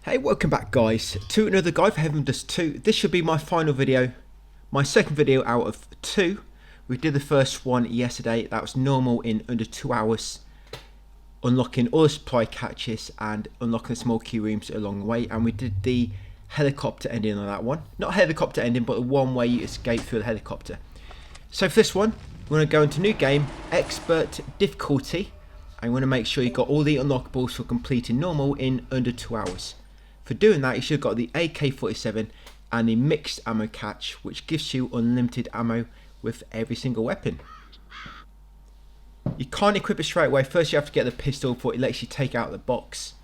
Hey, welcome back guys to another Guide for Heaven Dust 2. This should be my final video, my second video out of 2. We did the first one yesterday, that was normal in under 2 hours, unlocking all the supply catches and unlocking the small key rooms along the way, and we did the helicopter ending on that one. Not helicopter ending, but the one where you escape through the helicopter. So for this one, we're going to go into new game, expert difficulty, and we're going to make sure you got all the unlockables for completing normal in under 2 hours. For doing that, you should have got the AK-47 and the mixed ammo catch, which gives you unlimited ammo with every single weapon. You can't equip it straight away. First you have to get the pistol before it lets you take out the box,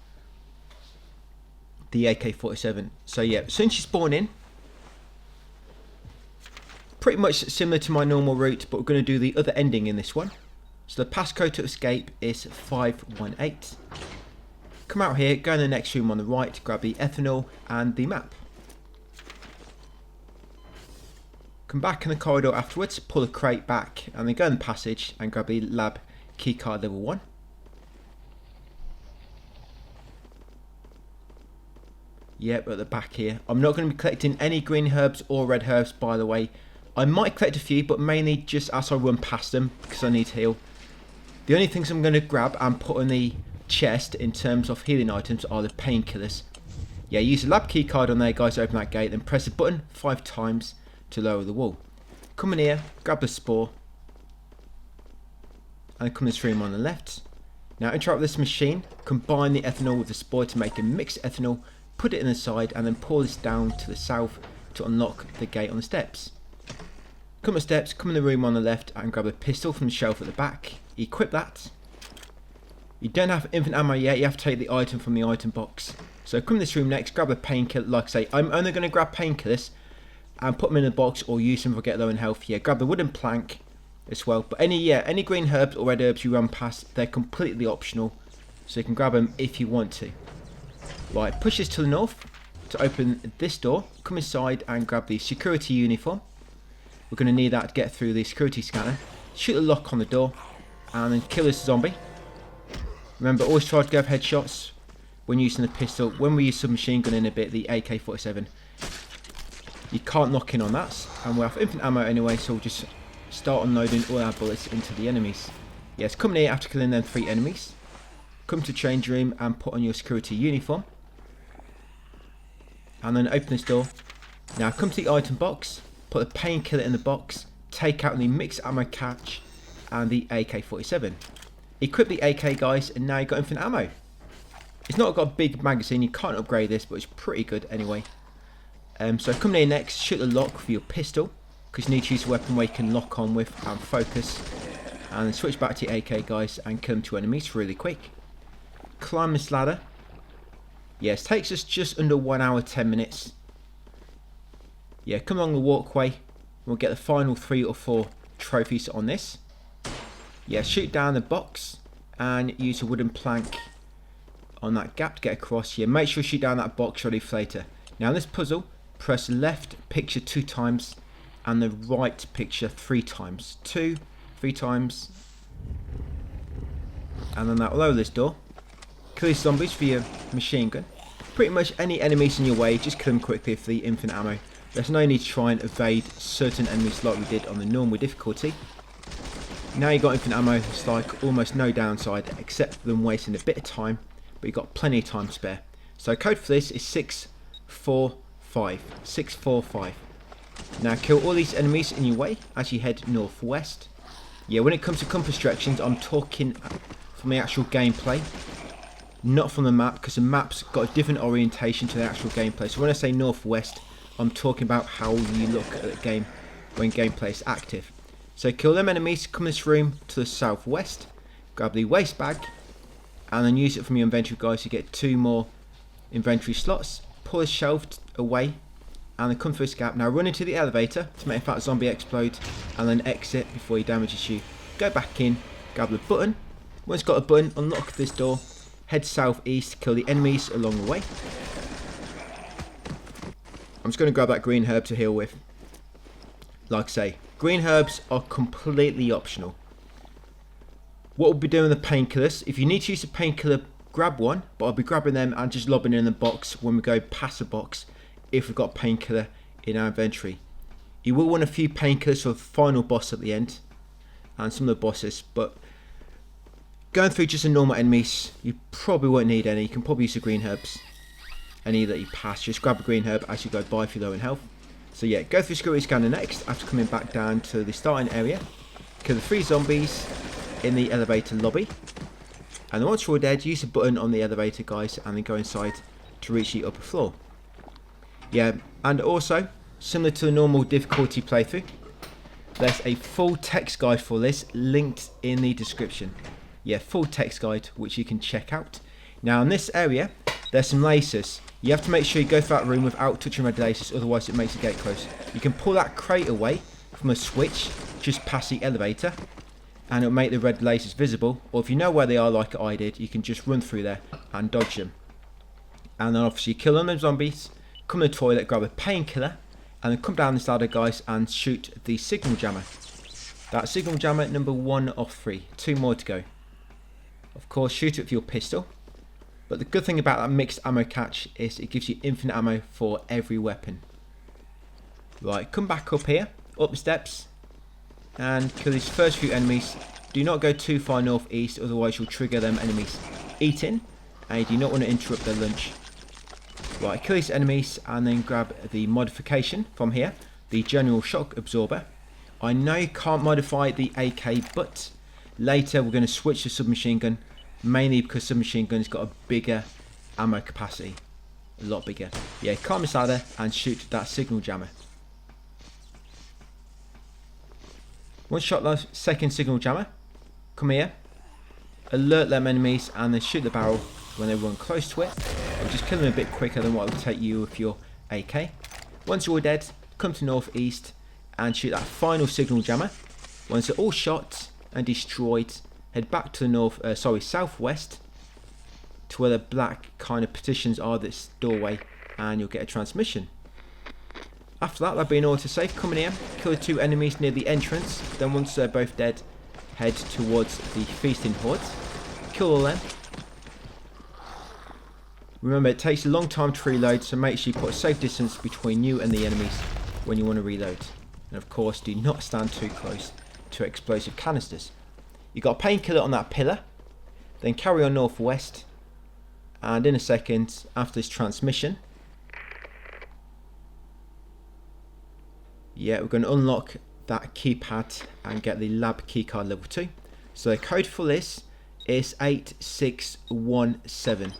the AK-47. So yeah, as soon as you spawn in, pretty much similar to my normal route, but we're going to do the other ending in this one. So the passcode to escape is 518. Come out here, go in the next room on the right, grab the ethanol and the map. Come back in the corridor afterwards, pull the crate back, and then go in the passage and grab the lab keycard level 1. Yep, at the back here. I'm not going to be collecting any green herbs or red herbs, by the way. I might collect a few, but mainly just as I run past them, because I need to heal. The only things I'm going to grab and put in the chest in terms of healing items are the painkillers. Yeah, use the lab keycard on there guys to open that gate, then press the button 5 times to lower the wall. Come in here, grab the spore, and come in this room on the left. Now interrupt this machine, combine the ethanol with the spore to make a mixed ethanol, put it in the side, and then pour this down to the south to unlock the gate on the steps. Come up the steps, come in the room on the left and grab a pistol from the shelf at the back, equip that. You don't have infinite ammo yet, you have to take the item from the item box. So come in this room next, grab a painkiller. Like I say, I'm only going to grab painkillers and put them in the box or use them if I get low in health. Yeah, grab the wooden plank as well. But any green herbs or red herbs you run past, they're completely optional. So you can grab them if you want to. Right, push this to the north to open this door. Come inside and grab the security uniform. We're going to need that to get through the security scanner. Shoot the lock on the door and then kill this zombie. Remember, always try to go for headshots when using the pistol. When we use submachine gun in a bit, the AK-47, you can't knock in on that. And we have infinite ammo anyway, so we'll just start unloading all our bullets into the enemies. Yes, come in here after killing them 3 enemies. Come to change room and put on your security uniform. And then open this door. Now come to the item box, put the painkiller in the box, take out the mixed ammo catch and the AK-47. Equip the AK guys, and now you've got infinite ammo. It's not got a big magazine, you can't upgrade this, but it's pretty good anyway. So come here next, shoot the lock for your pistol, because you need to use a weapon where you can lock on with and focus. And then switch back to your AK guys and kill 2 enemies really quick. Climb this ladder. Yes, takes us just under 1 hour 10 minutes. Yeah, come along the walkway. We'll get the final 3 or 4 trophies on this. Yeah, shoot down the box and use a wooden plank on that gap to get across. Yeah, make sure you shoot down that box ready for later. Now in this puzzle, press left picture 2 times and the right picture 3 times. 2, 3 times. And then that will lower this door. Kill these zombies for your machine gun. Pretty much any enemies in your way, just kill them quickly for the infinite ammo. There's no need to try and evade certain enemies like we did on the normal difficulty. Now you've got infinite ammo, it's like almost no downside except for them wasting a bit of time, but you've got plenty of time spare. So code for this is 645. 645. Now kill all these enemies in your way as you head northwest. Yeah, when it comes to compass directions, I'm talking from the actual gameplay, not from the map, because the map's got a different orientation to the actual gameplay. So when I say northwest, I'm talking about how you look at the game when gameplay is active. So kill them enemies, come this room to the southwest, grab the waste bag, and then use it from your inventory guys to get 2 more inventory slots. Pull the shelf away, and then come through this gap. Now run into the elevator to make that zombie explode, and then exit before he damages you. Go back in, grab the button. Once you've got a button, unlock this door, head southeast, kill the enemies along the way. I'm just going to grab that green herb to heal with. Like I say, green herbs are completely optional. What we'll be doing with the painkillers, if you need to use a painkiller grab one, but I'll be grabbing them and just lobbing in the box when we go past the box if we've got painkiller in our inventory. You will want a few painkillers for the final boss at the end and some of the bosses, but going through just the normal enemies, you probably won't need any. You can probably use the green herbs. Any that you pass, just grab a green herb as you go by if you're low in health. So yeah, go through security scanner next after coming back down to the starting area. Kill the 3 zombies in the elevator lobby. And then once you're all dead, use the button on the elevator, guys, and then go inside to reach the upper floor. Yeah, and also, similar to the normal difficulty playthrough, there's a full text guide for this linked in the description. Yeah, full text guide which you can check out. Now in this area, there's some lasers. You have to make sure you go through that room without touching red lasers, otherwise it makes the gate close. You can pull that crate away from a switch just past the elevator and it'll make the red lasers visible, or if you know where they are like I did, you can just run through there and dodge them. And then obviously kill them zombies, come to the toilet, grab a painkiller, and then come down this ladder, guys, and shoot the signal jammer. That's signal jammer number 1 of 3, 2 more to go. Of course, shoot it with your pistol. But the good thing about that mixed ammo catch is it gives you infinite ammo for every weapon. Right, come back up here, up the steps, and kill these first few enemies. Do not go too far northeast, otherwise you'll trigger them enemies eating, and you do not want to interrupt their lunch. Right, kill these enemies and then grab the modification from here, the general shock absorber. I know you can't modify the AK, but later we're going to switch to submachine gun. Mainly because submachine gun's got a bigger ammo capacity. A lot bigger. Yeah, climb this ladder and shoot that signal jammer. Once shot the second signal jammer, come here, alert them enemies and then shoot the barrel when they run close to it. Or just kill them a bit quicker than what it will take you with your AK. Once you're all dead, come to northeast and shoot that final signal jammer. Once they're all shot and destroyed, head back to the southwest to where the black kind of partitions are, this doorway, and you'll get a transmission. After that, there'll be an autosave. Come in here, kill the 2 enemies near the entrance. Then once they're both dead, head towards the feasting hordes. Kill all them. Remember, it takes a long time to reload, so make sure you put a safe distance between you and the enemies when you want to reload. And of course, do not stand too close to explosive canisters. You got a painkiller on that pillar, then carry on northwest, and in a second after this transmission, yeah, we're going to unlock that keypad and get the lab keycard level 2. So the code for this is 8617.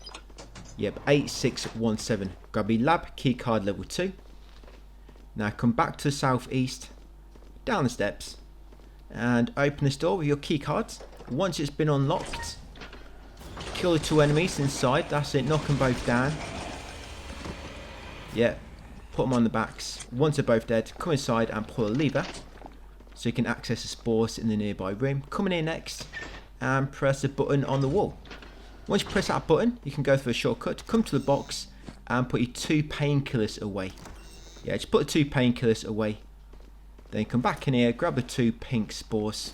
Yep, 8617. Grab the lab keycard level 2. Now come back to the southeast, down the steps, and open this door with your key cards. Once it's been unlocked, kill the 2 enemies inside. That's it, knock them both down. Yeah, put them on the backs. Once they're both dead, come inside and pull a lever so you can access the spores in the nearby room. Come in here next and press the button on the wall. Once you press that button, you can go through a shortcut, come to the box and put your 2 painkillers away. Yeah, just put the 2 painkillers away. Then come back in here, grab the 2 pink spores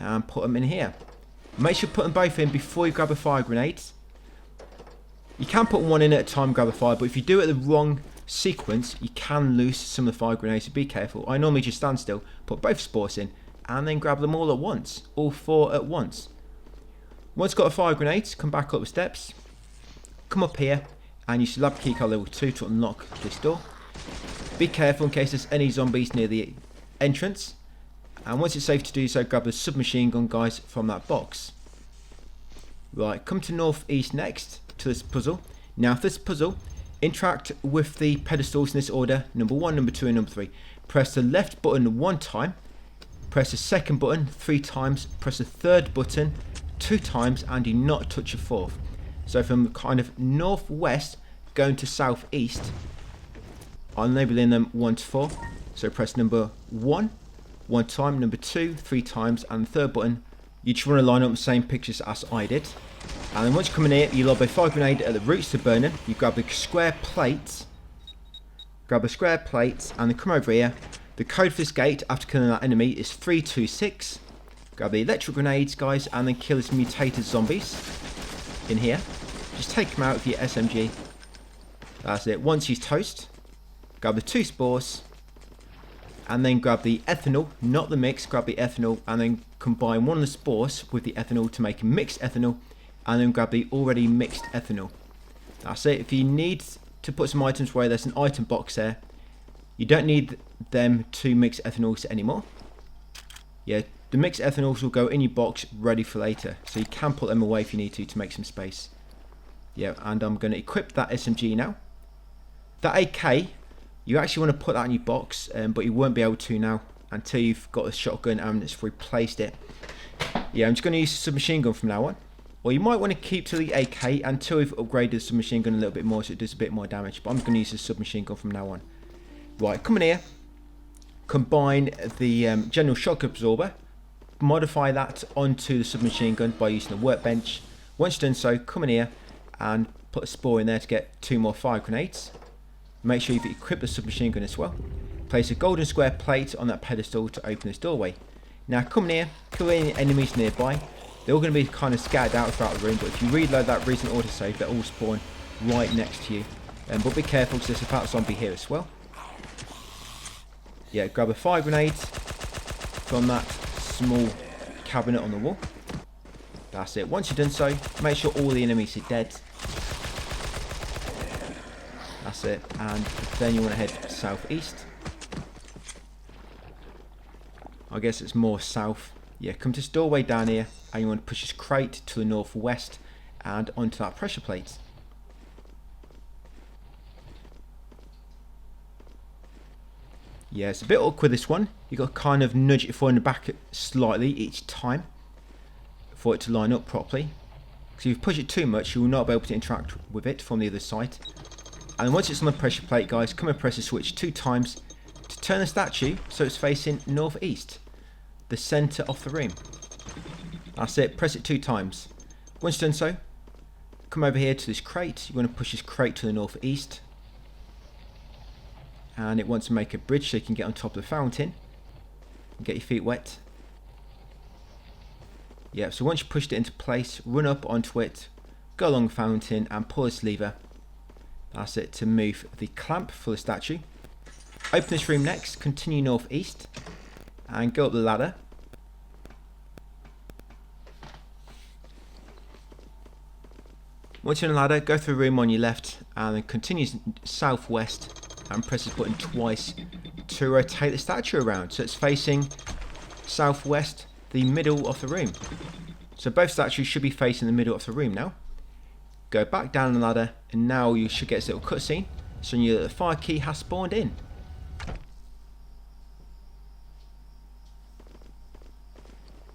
and put them in here. Make sure you put them both in before you grab a fire grenade. You can put one in at a time, grab a fire, but if you do it the wrong sequence, you can lose some of the fire grenades, so be careful. I normally just stand still, put both spores in, and then grab them all at once. All 4 at once. Once you've got a fire grenade, come back up the steps, come up here, and use the lab keycard level 2 to unlock this door. Be careful in case there's any zombies near the entrance. And once it's safe to do so, grab the submachine gun, guys, from that box. Right, come to northeast next to this puzzle. Now for this puzzle, interact with the pedestals in this order, number 1, number 2 and number 3. Press the left button 1 time, press the second button 3 times, press the third button 2 times, and do not touch a 4th. So from kind of northwest going to southeast, I'm labeling them 1 to 4. So press number 1 time, number 2 3 times, and the third button, you just want to line up the same pictures as I did. And then once you come in here, you lob a fire grenade at the roots to burn them. You grab a square plate, and then come over here. The code for this gate after killing that enemy is 326. Grab the electric grenades, guys, and then kill his mutated zombies in here. Just take him out with your SMG. That's it. Once he's toast, grab the 2 spores, and then grab the ethanol, not the mix, grab the ethanol, and then combine one of the spores with the ethanol to make mixed ethanol, and then grab the already mixed ethanol. That's it. If you need to put some items away, there's an item box there. You don't need them to mix ethanols anymore. Yeah, the mixed ethanols will go in your box ready for later, so you can put them away if you need to make some space. Yeah, and I'm going to equip that SMG now. That AK, you actually want to put that in your box, but you won't be able to now until you've got a shotgun and it's replaced it. Yeah, I'm just going to use a submachine gun from now on. Or you might want to keep to the AK until we've upgraded the submachine gun a little bit more so it does a bit more damage. But I'm going to use the submachine gun from now on. Right, come in here. Combine the general shock absorber. Modify that onto the submachine gun by using the workbench. Once you've done so, come in here and put a spore in there to get 2 more fire grenades. Make sure you've equipped the submachine gun as well. Place a golden square plate on that pedestal to open this doorway. Now come in here, kill any enemies nearby. They're all going to be kind of scattered out throughout the room, but if you reload that recent autosave, they'll all spawn right next to you. But be careful because there's a fat zombie here as well. Yeah, grab a fire grenade from that small cabinet on the wall. That's it. Once you've done so, make sure all the enemies are dead. That's it. And then you want to head southeast. I guess it's more south. Yeah, come to this doorway down here and you want to push this crate to the northwest and onto that pressure plate. Yeah, it's a bit awkward this one. You've got to kind of nudge it forward and back slightly each time for it to line up properly. Because if you push it too much, you will not be able to interact with it from the other side. And once it's on the pressure plate, guys, come and press the switch 2 times to turn the statue so it's facing northeast, the centre of the room. That's it, press it 2 times. Once you've done so, come over here to this crate. You want to push this crate to the northeast. And it wants to make a bridge so you can get on top of the fountain and get your feet wet. Yeah, so once you pushed it into place, run up onto it, go along the fountain and pull this lever. That's it, to move the clamp for the statue. Open this room next, continue northeast and go up the ladder. Once you're on the ladder, go through the room on your left and then continue southwest and press this button twice to rotate the statue around so it's facing southwest, the middle of the room. So both statues should be facing the middle of the room now. Go back down the ladder and now you should get this little cutscene showing you that the fire key has spawned in.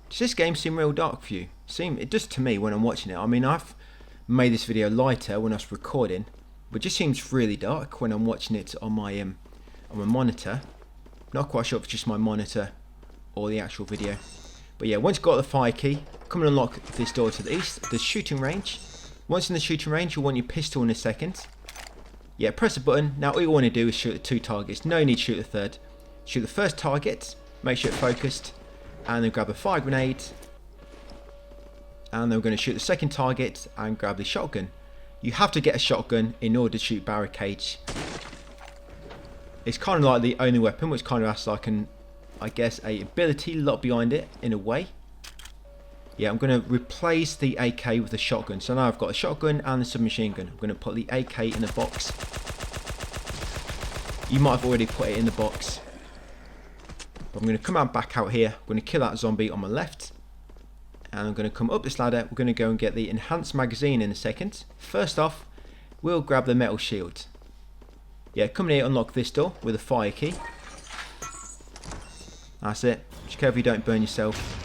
Does this game seem real dark for you? It does to me when I'm watching it. I mean, I've made this video lighter when I was recording, but it just seems really dark when I'm watching it on my monitor. Not quite sure if it's just my monitor or the actual video. But yeah, once you've got the fire key, come and unlock this door to the east, the shooting range. Once in the shooting range, you'll want your pistol in a second. Yeah, press the button. Now all you want to do is shoot the 2 targets. No need to shoot the third. Shoot the first target, make sure it's focused, and then grab a fire grenade. And then we're going to shoot the second target and grab the shotgun. You have to get a shotgun in order to shoot barricades. It's kind of like the only weapon, which kind of has like I guess a ability lot behind it in a way. Yeah, I'm going to replace the AK with the shotgun. So now I've got a shotgun and a submachine gun. I'm going to put the AK in the box. You might have already put it in the box. But I'm going to come back out here. I'm going to kill that zombie on my left. And I'm going to come up this ladder. We're going to go and get the enhanced magazine in a second. First off, we'll grab the metal shield. Yeah, come in here, unlock this door with a fire key. That's it. Just careful you don't burn yourself.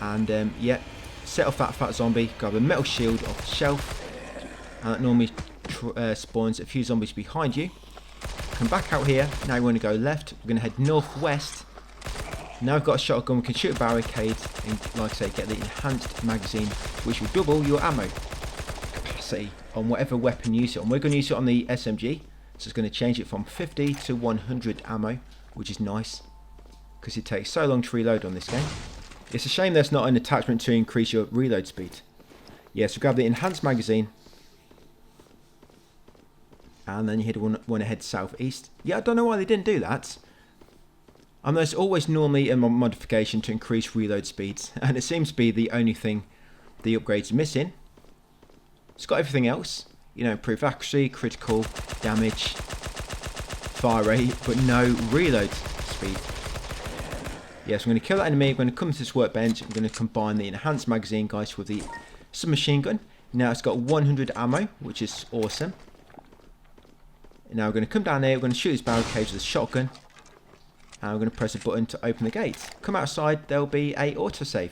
And yeah, set off that fat zombie. Grab a metal shield off the shelf. And that normally spawns a few zombies behind you. Come back out here. Now we want to go left. We're going to head northwest. Now we've got a shotgun, we can shoot a barricade and, like I say, get the enhanced magazine, which will double your ammo capacity on whatever weapon you use it on. We're going to use it on the SMG, so it's going to change it from 50 to 100 ammo, which is nice, because it takes so long to reload on this game. It's a shame there's not an attachment to increase your reload speed. Yeah, so grab the enhanced magazine. And then you hit one to head southeast. Yeah, I don't know why they didn't do that. And there's always normally a modification to increase reload speeds. And it seems to be the only thing the upgrade's missing. It's got everything else. You know, improved accuracy, critical, damage, fire rate, but no reload speed. Yes, I'm going to kill that enemy. I'm going to come to this workbench. I'm going to combine the enhanced magazine, guys, with the submachine gun. Now it's got 100 ammo, which is awesome. Now we're going to come down here. We're going to shoot this barricade with a shotgun. And we're going to press a button to open the gate. Come outside, there'll be a autosave.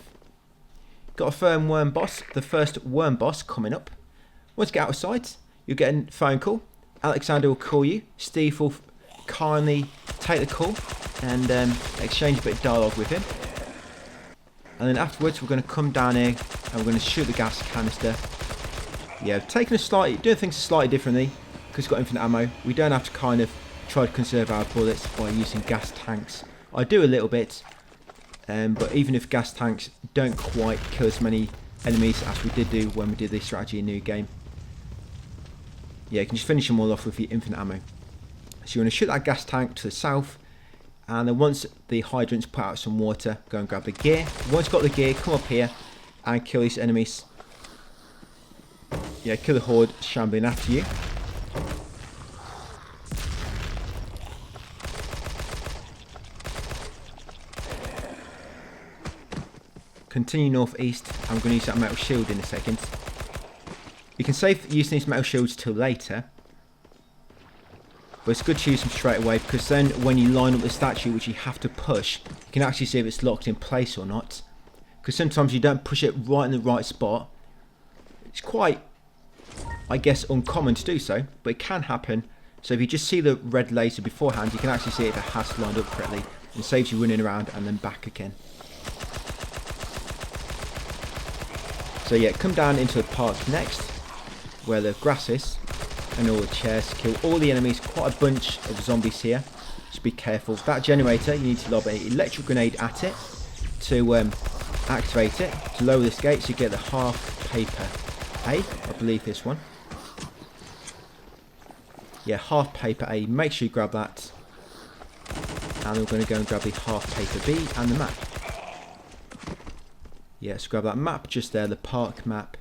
Got a firm worm boss, the first worm boss coming up. Once you get outside, you'll get a phone call. Alexander will call you. Steve will kindly take the call and exchange a bit of dialogue with him. And then afterwards, we're going to come down here and we're going to shoot the gas canister. Yeah, doing things slightly differently because it's got infinite ammo. We don't have to kind of try to conserve our bullets by using gas tanks. I do a little bit, but even if gas tanks don't quite kill as many enemies as we did do when we did this strategy in New Game. Yeah, you can just finish them all off with your infinite ammo. So you want to shoot that gas tank to the south, and then once the hydrant's put out some water, go and grab the gear. Once you've got the gear, come up here and kill these enemies. Yeah, kill the horde shambling after you. Continue northeast. I'm going to use that metal shield in a second. You can save using these metal shields till later, but it's good to use them straight away because then when you line up the statue, which you have to push, you can actually see if it's locked in place or not. Because sometimes you don't push it right in the right spot. It's quite, I guess, uncommon to do so, but it can happen. So if you just see the red laser beforehand, you can actually see if it has lined up correctly, and saves you running around and then back again. So yeah, come down into the park next, where the grass is, and all the chairs. Kill all the enemies, quite a bunch of zombies here. Just be careful. That generator, you need to lob an electric grenade at it to activate it, to lower this gate so you get the half paper A, I believe this one. Yeah, half paper A, make sure you grab that. And we're going to go and grab the half paper B and the map. Yeah, so grab that map just there, the park map.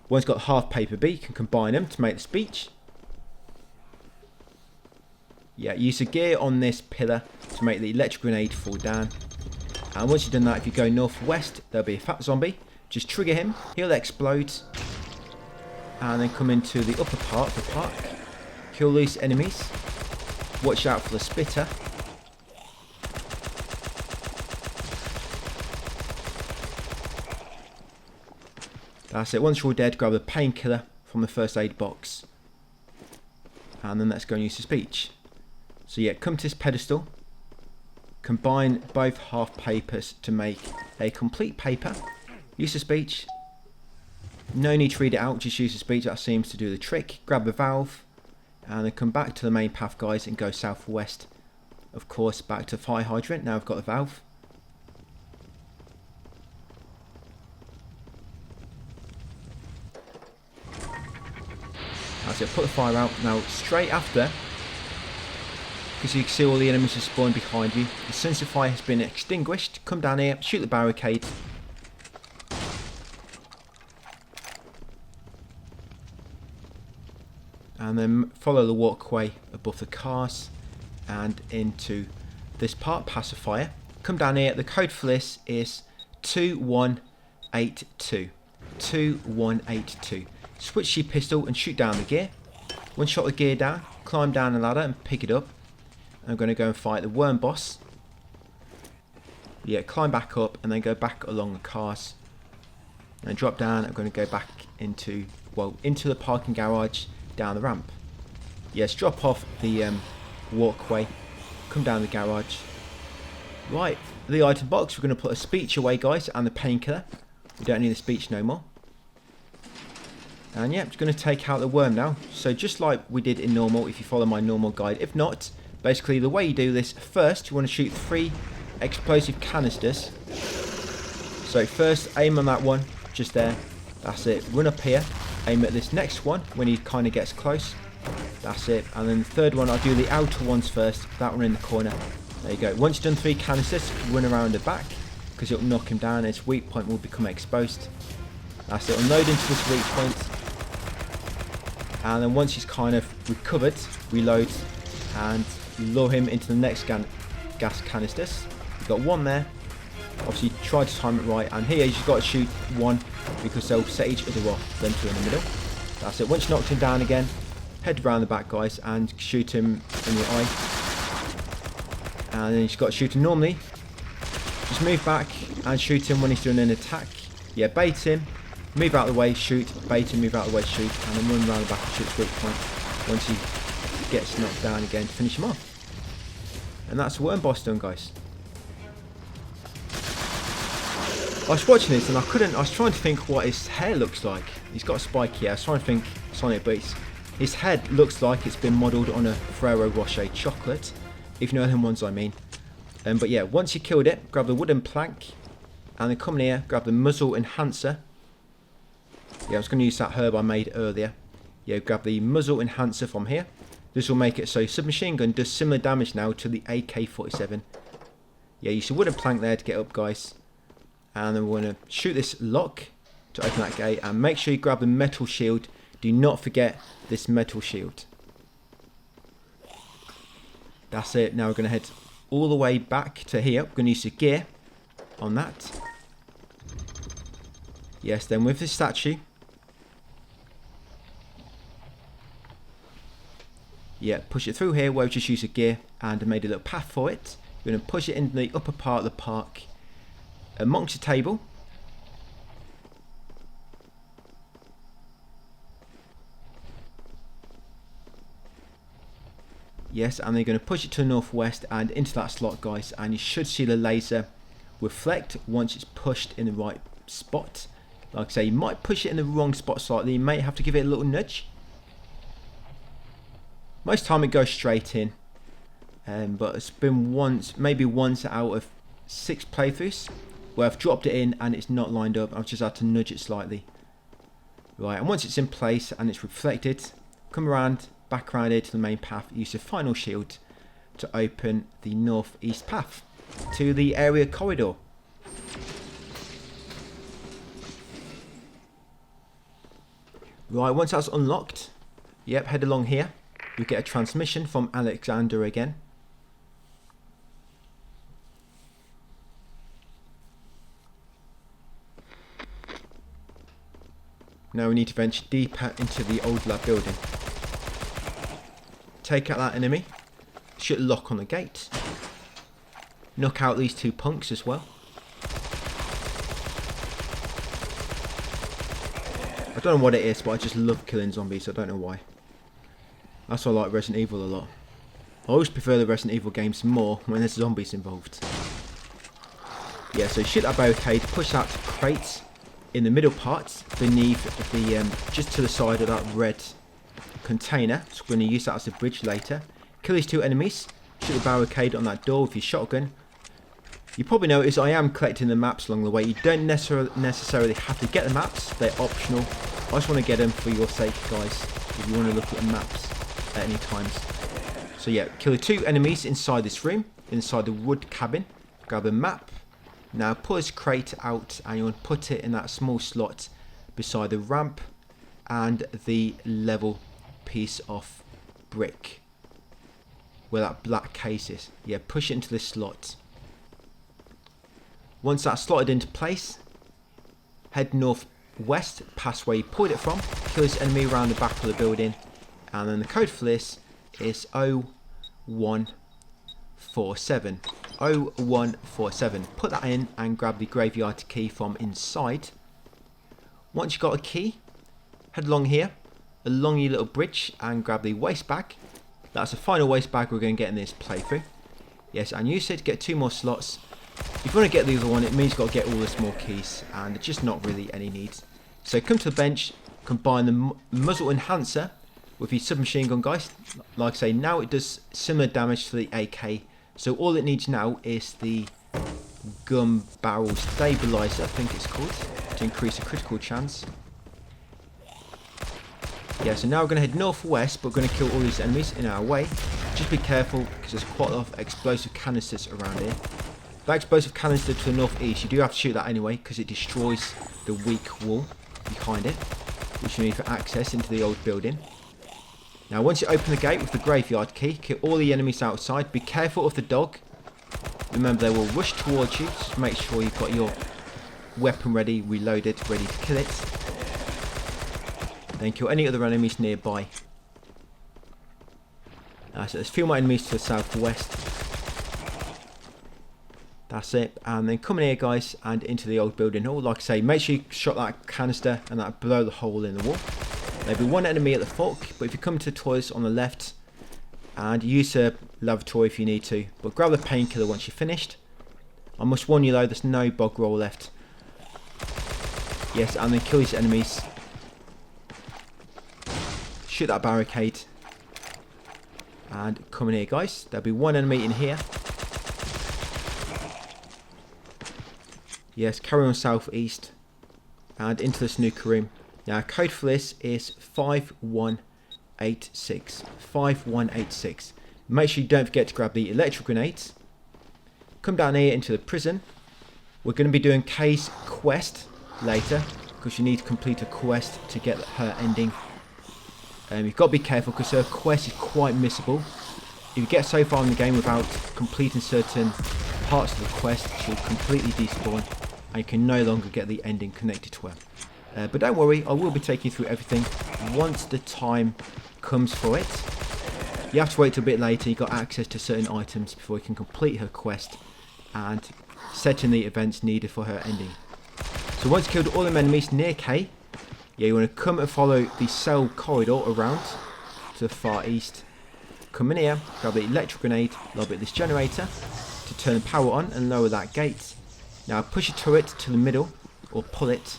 Once got half paper B, you can combine them to make the speech. Yeah, use the gear on this pillar to make the electric grenade fall down. And once you've done that, if you go northwest, there'll be a fat zombie. Just trigger him, he'll explode. And then come into the upper part of the park. Kill these enemies. Watch out for the spitter. That's it. Once you're all dead, grab a painkiller from the first aid box. And then let's go and use the speech. So yeah, come to this pedestal. Combine both half papers to make a complete paper. Use the speech. No need to read it out, just use the speech. That seems to do the trick. Grab the valve. And then come back to the main path, guys, and go southwest. Of course, back to fire hydrant. Now I've got the valve. That's it, put the fire out. Now, straight after, because you can see all the enemies are spawned behind you, the sense of fire has been extinguished. Come down here, shoot the barricade. And then follow the walkway above the cars and into this part, pacifier. Come down here, the code for this is 2182. 2182. Switch your pistol and shoot down the gear. Once shot the gear down, climb down the ladder and pick it up. I'm going to go and fight the worm boss. Yeah, climb back up and then go back along the cars. And drop down. I'm going to go back into the parking garage, down the ramp. Yes, drop off the walkway. Come down the garage. Right, the item box. We're going to put a speech away, guys, and the painkiller. We don't need the speech no more. And yeah, I'm just going to take out the worm now. So just like we did in normal, if you follow my normal guide. If not, basically the way you do this, first you want to shoot 3 explosive canisters So first, aim on that one, just there. That's it. Run up here. Aim at this next one when he kind of gets close. That's it. And then the third one, I'll do the outer ones first. That one in the corner. There you go. Once you've done 3 canisters, run around the back because it'll knock him down. His weak point will become exposed. That's it. Unload into this weak point. And then once he's kind of recovered, reload and lure him into the next gas canisters. You've got one there. Obviously try to time it right, and here you've got to shoot one because they'll set each other off, then 2 in the middle. That's it. Once you knocked him down again, head around the back, guys, and shoot him in the eye. And then you've got to shoot him normally. Just move back and shoot him when he's doing an attack. Yeah, bait him, move out of the way, shoot, bait him, move out of the way, shoot, and then run around the back and shoot weak point once he gets knocked down again to finish him off. And that's Worm Boss done, guys. I was watching this and I was trying to think what his hair looks like. He's got a spike here. I was trying to think Sonic, but his head looks like it's been modelled on a Ferrero Rocher chocolate, if you know them ones I mean. But yeah, once you killed it, grab the wooden plank and then come in here, grab the muzzle enhancer. Yeah, I was going to use that herb I made earlier. Yeah, grab the muzzle enhancer from here. This will make it so submachine gun does similar damage now to the AK-47. Yeah, use a wooden plank there to get up, guys. And then we're going to shoot this lock to open that gate, and make sure you grab the metal shield. Do not forget this metal shield. That's it. Now we're going to head all the way back to here. We're going to use the gear on that. Yes, then with this statue. Yeah, push it through here where we just use a gear and made a little path for it. We're going to push it into the upper part of the park amongst the table. Yes, and they're going to push it to the northwest and into that slot, guys, and you should see the laser reflect once it's pushed in the right spot. Like I say, you might push it in the wrong spot slightly. You may have to give it a little nudge. Most time it goes straight in, but it's been maybe once out of 6 playthroughs where I've dropped it in and it's not lined up. I've just had to nudge it slightly. Right, and once it's in place and it's reflected, come around, back around here to the main path, use the final shield to open the northeast path to the area corridor. Right, once that's unlocked, yep, head along here. We get a transmission from Alexander again. Now we need to venture deeper into the old lab building. Take out that enemy. Should lock on the gate. Knock out these 2 punks as well. I don't know what it is, but I just love killing zombies. I don't know why. That's why I like Resident Evil a lot. I always prefer the Resident Evil games more when there's zombies involved. Yeah, so shoot that barricade, push that crate in the middle part beneath the just to the side of that red container. So we're going to use that as a bridge later. Kill these 2 enemies. Shoot the barricade on that door with your shotgun. You probably notice I am collecting the maps along the way. You don't necessarily have to get the maps. They're optional. I just want to get them for your sake, guys, if you want to look at the maps at any times. So yeah, kill the 2 enemies inside this room, inside the wood cabin. Grab a map. Now pull this crate out and you want to put it in that small slot beside the ramp and the level piece of brick where that black case is. Yeah, push it into this slot. Once that's slotted into place, head northwest past where you pulled it from, kill this enemy around the back of the building, and then the code for this is 0147. 0147. Put that in and grab the graveyard key from inside. Once you've got a key, head along here, along your little bridge, and grab the waste bag. That's the final waste bag we're going to get in this playthrough. Yes, and use it to get 2 more slots. If you want to get the other one, it means you've got to get all the small keys, and there's just not really any need. So come to the bench, combine the muzzle enhancer with your submachine gun, guys. Like I say, now it does similar damage to the AK. So all it needs now is the gun barrel stabilizer, I think it's called, to increase the critical chance. Yeah, so now we're going to head northwest, but we're going to kill all these enemies in our way. Just be careful, because there's quite a lot of explosive canisters around here. That explosive canister to the northeast, you do have to shoot that anyway, because it destroys the weak wall behind it, which you need for access into the old building. Now, once you open the gate with the graveyard key, kill all the enemies outside. Be careful of the dog. Remember, they will rush towards you. Just make sure you've got your weapon ready, reloaded, ready to kill it. Then kill any other enemies nearby. So there's a few more enemies to the southwest. That's it. And then come in here, guys, and into the old building hall. Like I say, make sure you shot that canister and that blow the hole in the wall. There'll be one enemy at the fork, but if you come to the toilets on the left, and use a lavatory if you need to, but grab the painkiller once you're finished. I must warn you though, there's no bog roll left. Yes, and then kill these enemies. Shoot that barricade. And come in here, guys. There'll be one enemy in here. Yes, carry on southeast and into the snooker room. Now, code for this is 5186. 5186. Make sure you don't forget to grab the electric grenades. Come down here into the prison. We're going to be doing Kay's quest later, because you need to complete a quest to get her ending. You've got to be careful, because her quest is quite missable. If you get so far in the game without completing certain parts of the quest, she'll completely despawn, and you can no longer get the ending connected to her. But don't worry, I will be taking you through everything once the time comes for it. You have to wait till a bit later. You've got access to certain items before you can complete her quest and set in the events needed for her ending. So once you killed all the enemies near Kay, yeah, you want to come and follow the cell corridor around to the far east. Come in here, grab the electric grenade, lob it at this generator to turn the power on and lower that gate. Now push your turret to the middle, or pull it.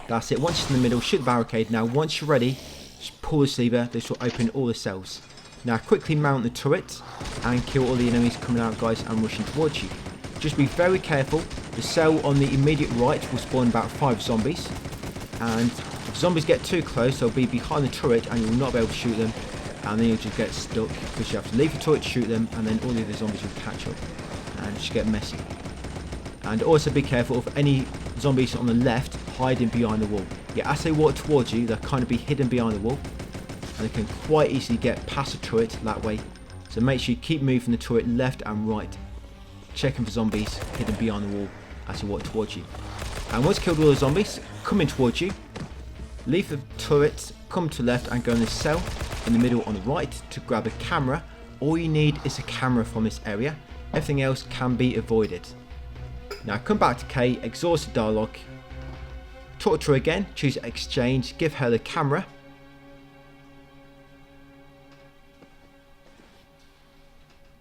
That's it. Once it's in the middle, shoot the barricade. Now once you're ready, just pull this lever. This will open all the cells. Now quickly mount the turret and kill all the enemies coming out, guys, and rushing towards you. Just be very careful. The cell on the immediate right will spawn about 5 zombies. And if zombies get too close, they'll be behind the turret and you will not be able to shoot them. And then you'll just get stuck, because you have to leave the turret to shoot them, and then all the other zombies will catch up and just get messy. And also be careful of any zombies on the left hiding behind the wall. Yeah, as they walk towards you, they'll kind of be hidden behind the wall, and they can quite easily get past the turret that way. So make sure you keep moving the turret left and right, checking for zombies hidden behind the wall as you walk towards you. And once you killed all the zombies coming towards you, leave the turret, come to the left and go in the cell in the middle on the right to grab a camera. All you need is a camera from this area. Everything else can be avoided. Now come back to Kay, exhaust the dialogue, talk to her again, choose exchange, give her the camera.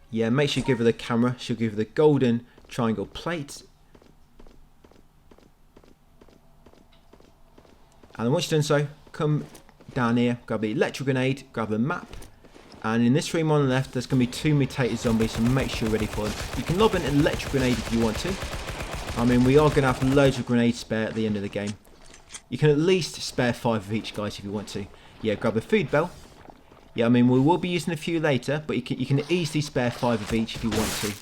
Yeah, make sure you give her the camera. She'll give you the golden triangle plate. And once you've done so, come down here, grab the electric grenade, grab the map. And in this room on the left, there's going to be 2 mutated zombies, so make sure you're ready for them. You can lob an electric grenade if you want to. I mean, we are going to have loads of grenades spare at the end of the game. You can at least spare 5 of each, guys, if you want to. Yeah, grab the food bell. Yeah, I mean, we will be using a few later, but you can easily spare 5 of each if you want to.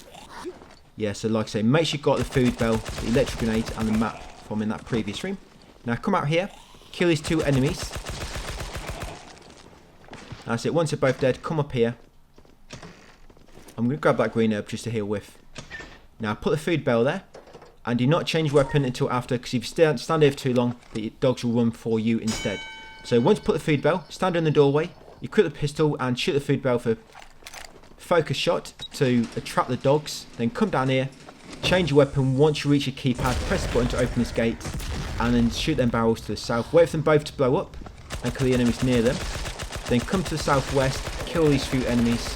Yeah, so like I say, make sure you've got the food bell, the electric grenades, and the map from in that previous room. Now come out here, kill these 2 enemies. That's it. Once they're both dead, come up here. I'm going to grab that green herb just to heal with. Now put the food bell there. And do not change weapon until after, because if you stand here for too long, the dogs will run for you instead. So once you put the food bell, stand in the doorway, you equip the pistol and shoot the food bell for focus shot to attract the dogs. Then come down here, change your weapon once you reach your keypad, press the button to open this gate, and then shoot them barrels to the south. Wait for them both to blow up and kill the enemies near them. Then come to the southwest, kill these few enemies.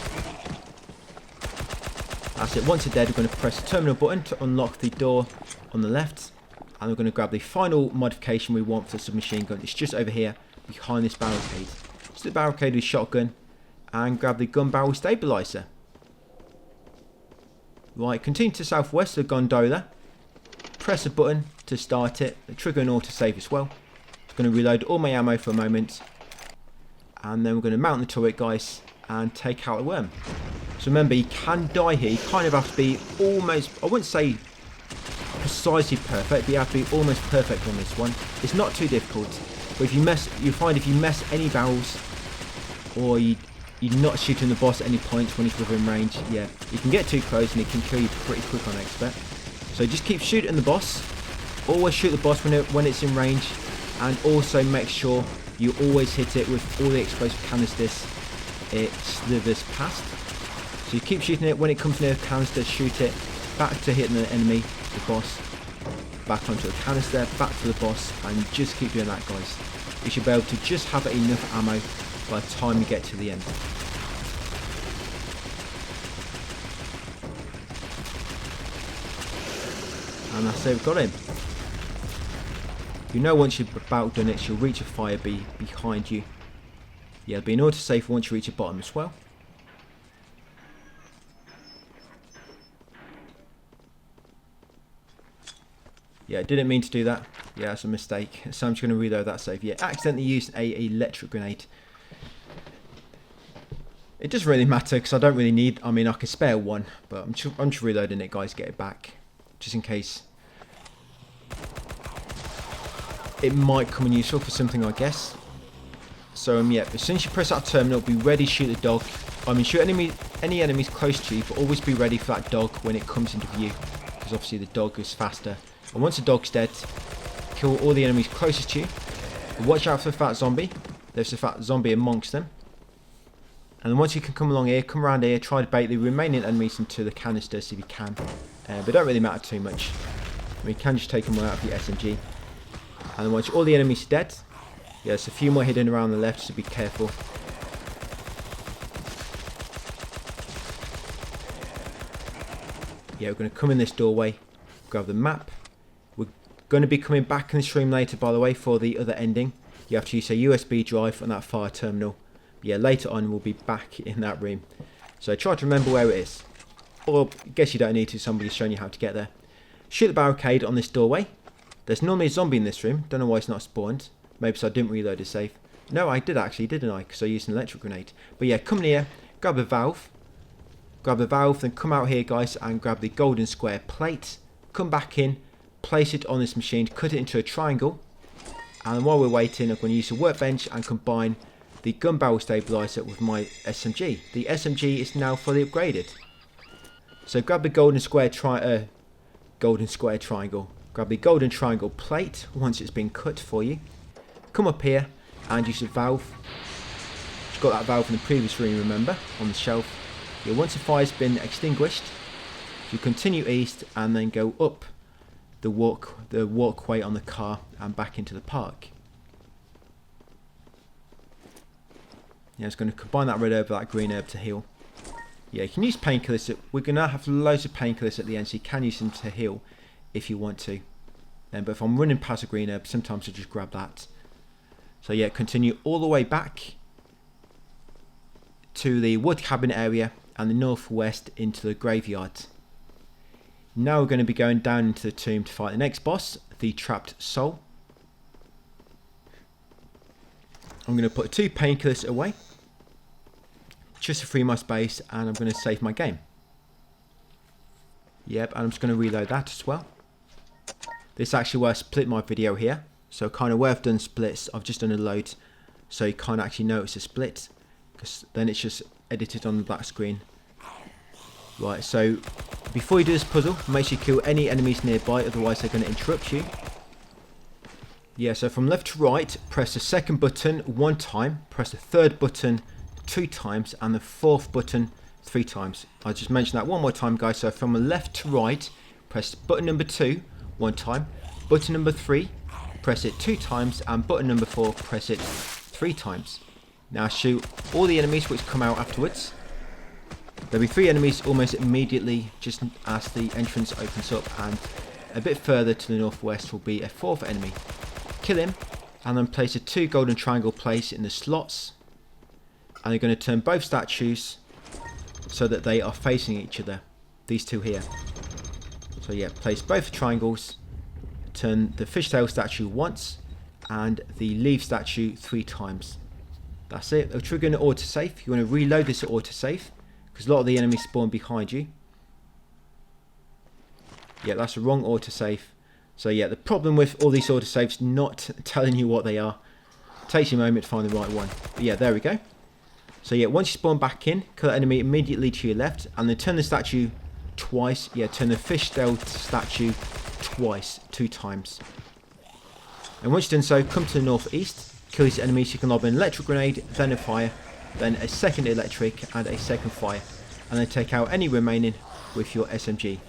That's it. Once they're dead, we're going to press the terminal button to unlock the door on the left. And we're going to grab the final modification we want for the submachine gun. It's just over here, behind this barricade. Just the barricade with shotgun. And grab the gun barrel stabilizer. Right, continue to southwest of Gondola. Press a button to start it. Trigger an autosave as well. Just going to reload all my ammo for a moment. And then we're going to mount the turret, guys, and take out a worm. So remember, you can die here. You kind of have to be almost, I wouldn't say precisely perfect, but you have to be almost perfect on this one. It's not too difficult. But if you find if you mess any barrels, or you're not shooting the boss at any point when he's within range, yeah, you can get too close and it can kill you pretty quick on expert. So just keep shooting the boss. Always shoot the boss when it's in range, and also make sure you always hit it with all the explosive canisters it slithers past. So you keep shooting it. When it comes near a canister, shoot it back to hitting the enemy, the boss, back onto a canister, back to the boss, and just keep doing that, guys. You should be able to just have enough ammo by the time you get to the end. And that's it, we've got him. You know once you've about done it, you'll reach a fire behind you. Yeah, there'll be an autosave once you reach the bottom as well. Yeah, I didn't mean to do that. Yeah, that's a mistake. So I'm just going to reload that save. Yeah, accidentally used a electric grenade. It doesn't really matter because I don't really need, I mean, I could spare one, but I'm just reloading it, guys, get it back. Just in case. It might come in useful for something, I guess. So yeah, as soon as you press that terminal, be ready to shoot the dog. I mean, shoot any enemies close to you, but always be ready for that dog when it comes into view, because obviously the dog is faster. And once the dog's dead, kill all the enemies closest to you. But watch out for the fat zombie. There's a fat zombie amongst them. And then once you can come along here, come around here, try to bait the remaining enemies into the canisters if you can. But it don't really matter too much. I mean, you can just take them out of your SMG. And then once all the enemies are dead, yeah, there's a few more hidden around the left, so be careful. Yeah, we're going to come in this doorway, grab the map. We're going to be coming back in the stream later, by the way, for the other ending. You have to use a USB drive on that fire terminal. Yeah, later on we'll be back in that room. So try to remember where it is. Or I guess you don't need to, somebody's showing you how to get there. Shoot the barricade on this doorway. There's normally a zombie in this room. Don't know why it's not spawned. Maybe so I didn't reload the safe. No, I did actually, didn't I? Because I used an electric grenade. But yeah, come near, grab a valve. Grab the valve, then come out here, guys, and grab the golden square plate. Come back in, place it on this machine, cut it into a triangle. And while we're waiting, I'm going to use a workbench and combine the gun barrel stabilizer with my SMG. The SMG is now fully upgraded. So grab the golden square triangle. Grab the golden triangle plate once it's been cut for you. Come up here and use the valve. Just got that valve in the previous room, remember, on the shelf. Yeah, once the fire's been extinguished, you continue east and then go up the walkway on the car and back into the park. Yeah, it's going to combine that red herb with that green herb to heal. Yeah, you can use painkillers. We're going to have loads of painkillers at the end, so you can use them to heal if you want to. But if I'm running past a green herb, sometimes I just grab that. So yeah, continue all the way back to the wood cabin area and the northwest into the graveyard. Now we're going to be going down into the tomb to fight the next boss, the trapped soul. I'm going to put 2 painkillers away, just to free my space, and I'm going to save my game. Yep, and I'm just going to reload that as well. This is actually where I split my video here. So kind of where I've done splits, I've just done a load, so you can't actually notice a split, because then it's just edited on the black screen. Right, so before you do this puzzle, make sure you kill any enemies nearby, otherwise they're going to interrupt you. Yeah, so from left to right, press the second button 1 time, press the third button 2 times, and the fourth button 3 times. I'll just mention that one more time, guys. So from left to right, press button number 2 1 time, button number 3, press it 2 times, and button number 4, press it 3 times. Now shoot all the enemies which come out afterwards. There'll be 3 enemies almost immediately just as the entrance opens up, and a bit further to the northwest will be a 4th enemy. Kill him, and then place a 2 golden triangle place in the slots, and you're going to turn both statues so that they are facing each other. these two here. So yeah, place both triangles, turn the fishtail statue once, and the leaf statue 3 times. That's it. It'll trigger an autosave. You want to reload this autosave, because a lot of the enemies spawn behind you. Yeah, that's the wrong autosave. So yeah, the problem with all these autosaves not telling you what they are. It takes you a moment to find the right one. But yeah, there we go. So yeah, once you spawn back in, kill the enemy immediately to your left, and then turn the statue twice. Yeah, turn the fishtail statue twice, 2 times. And once you've done so, come to the northeast, kill these enemies. You can lob an electric grenade, then a fire, then a second electric, and a second fire. And then take out any remaining with your SMG.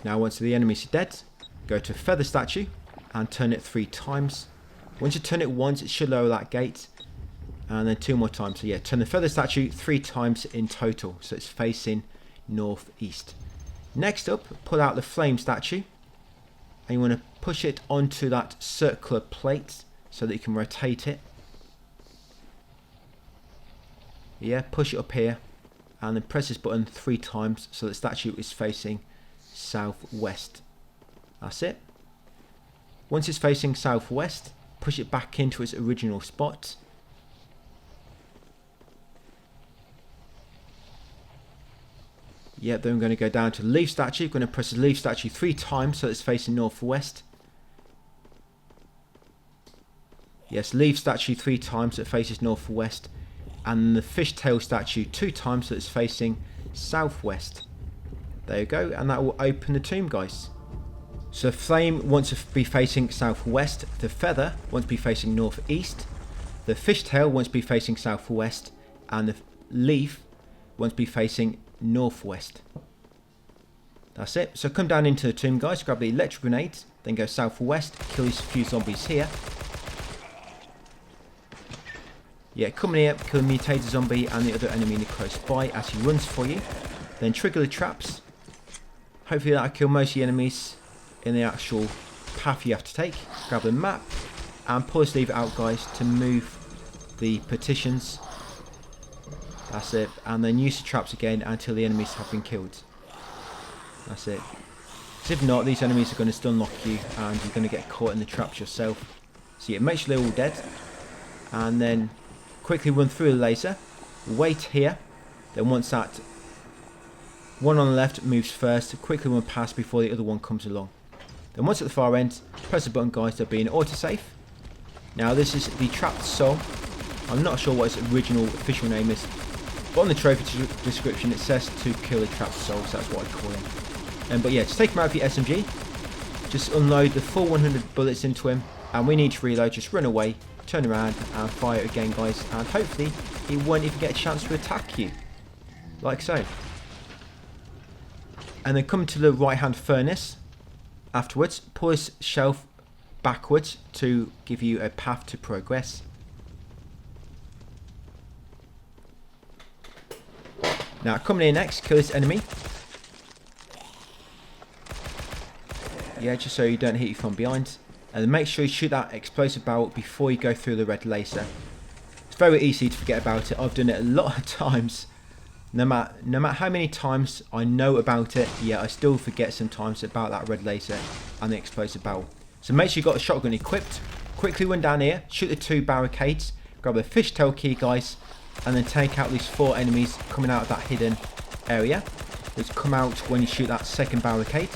Now once the enemies are dead, go to feather statue and turn it 3 times. Once you turn it once, it should lower that gate. And then 2 more times. So yeah, turn the feather statue 3 times in total. So it's facing northeast. Next up, pull out the flame statue. And you want to push it onto that circular plate so that you can rotate it. Yeah, push it up here. And then press this button 3 times so the statue is facing southwest. That's it. Once it's facing southwest, push it back into its original spot. Yeah, then I'm going to go down to the leaf statue. I'm going to press the leaf statue 3 times so it's facing northwest. Yes, leaf statue 3 times so it faces northwest. And the fishtail statue 2 times so it's facing southwest. There you go, and that will open the tomb, guys. So flame wants to be facing southwest, the feather wants to be facing northeast, the fishtail wants to be facing southwest, and the leaf wants to be facing northwest. That's it. So come down into the tomb, guys, grab the electric grenade, then go southwest, kill these few zombies here. Yeah, come in here, kill the mutated zombie and the other enemy close by as he runs for you. Then trigger the traps. Hopefully that'll kill most of the enemies in the actual path you have to take. Grab the map and pull this lever out, guys, to move the partitions. That's it. And then use the traps again until the enemies have been killed. That's it. Because if not, these enemies are going to stun lock you and you're going to get caught in the traps yourself. So yeah, make sure they're all dead. And then quickly run through the laser. Wait here. Then once that one on the left moves first, quickly run past before the other one comes along. Then once at the far end, press the button, guys, there'll be an autosave. Now this is the trapped soul. I'm not sure what its original official name is, but on the trophy description it says to kill the trapped soul, so that's what I call him. But yeah, just take him out with your SMG. Just unload the full 100 bullets into him, and we need to reload. Just run away, turn around and fire again, guys, and hopefully he won't even get a chance to attack you. Like so. And then come to the right hand furnace. Afterwards, pull this shelf backwards to give you a path to progress. Now come in here next, kill this enemy. Yeah, just so you don't hit you from behind. And then make sure you shoot that explosive barrel before you go through the red laser. It's very easy to forget about it. I've done it a lot of times. No matter how many times I know about it, yeah, I still forget sometimes about that red laser and the explosive barrel. So make sure you've got a shotgun equipped. Quickly run down here, shoot the 2 barricades, grab the fishtail key, guys, and then take out these 4 enemies coming out of that hidden area, which come out when you shoot that second barricade.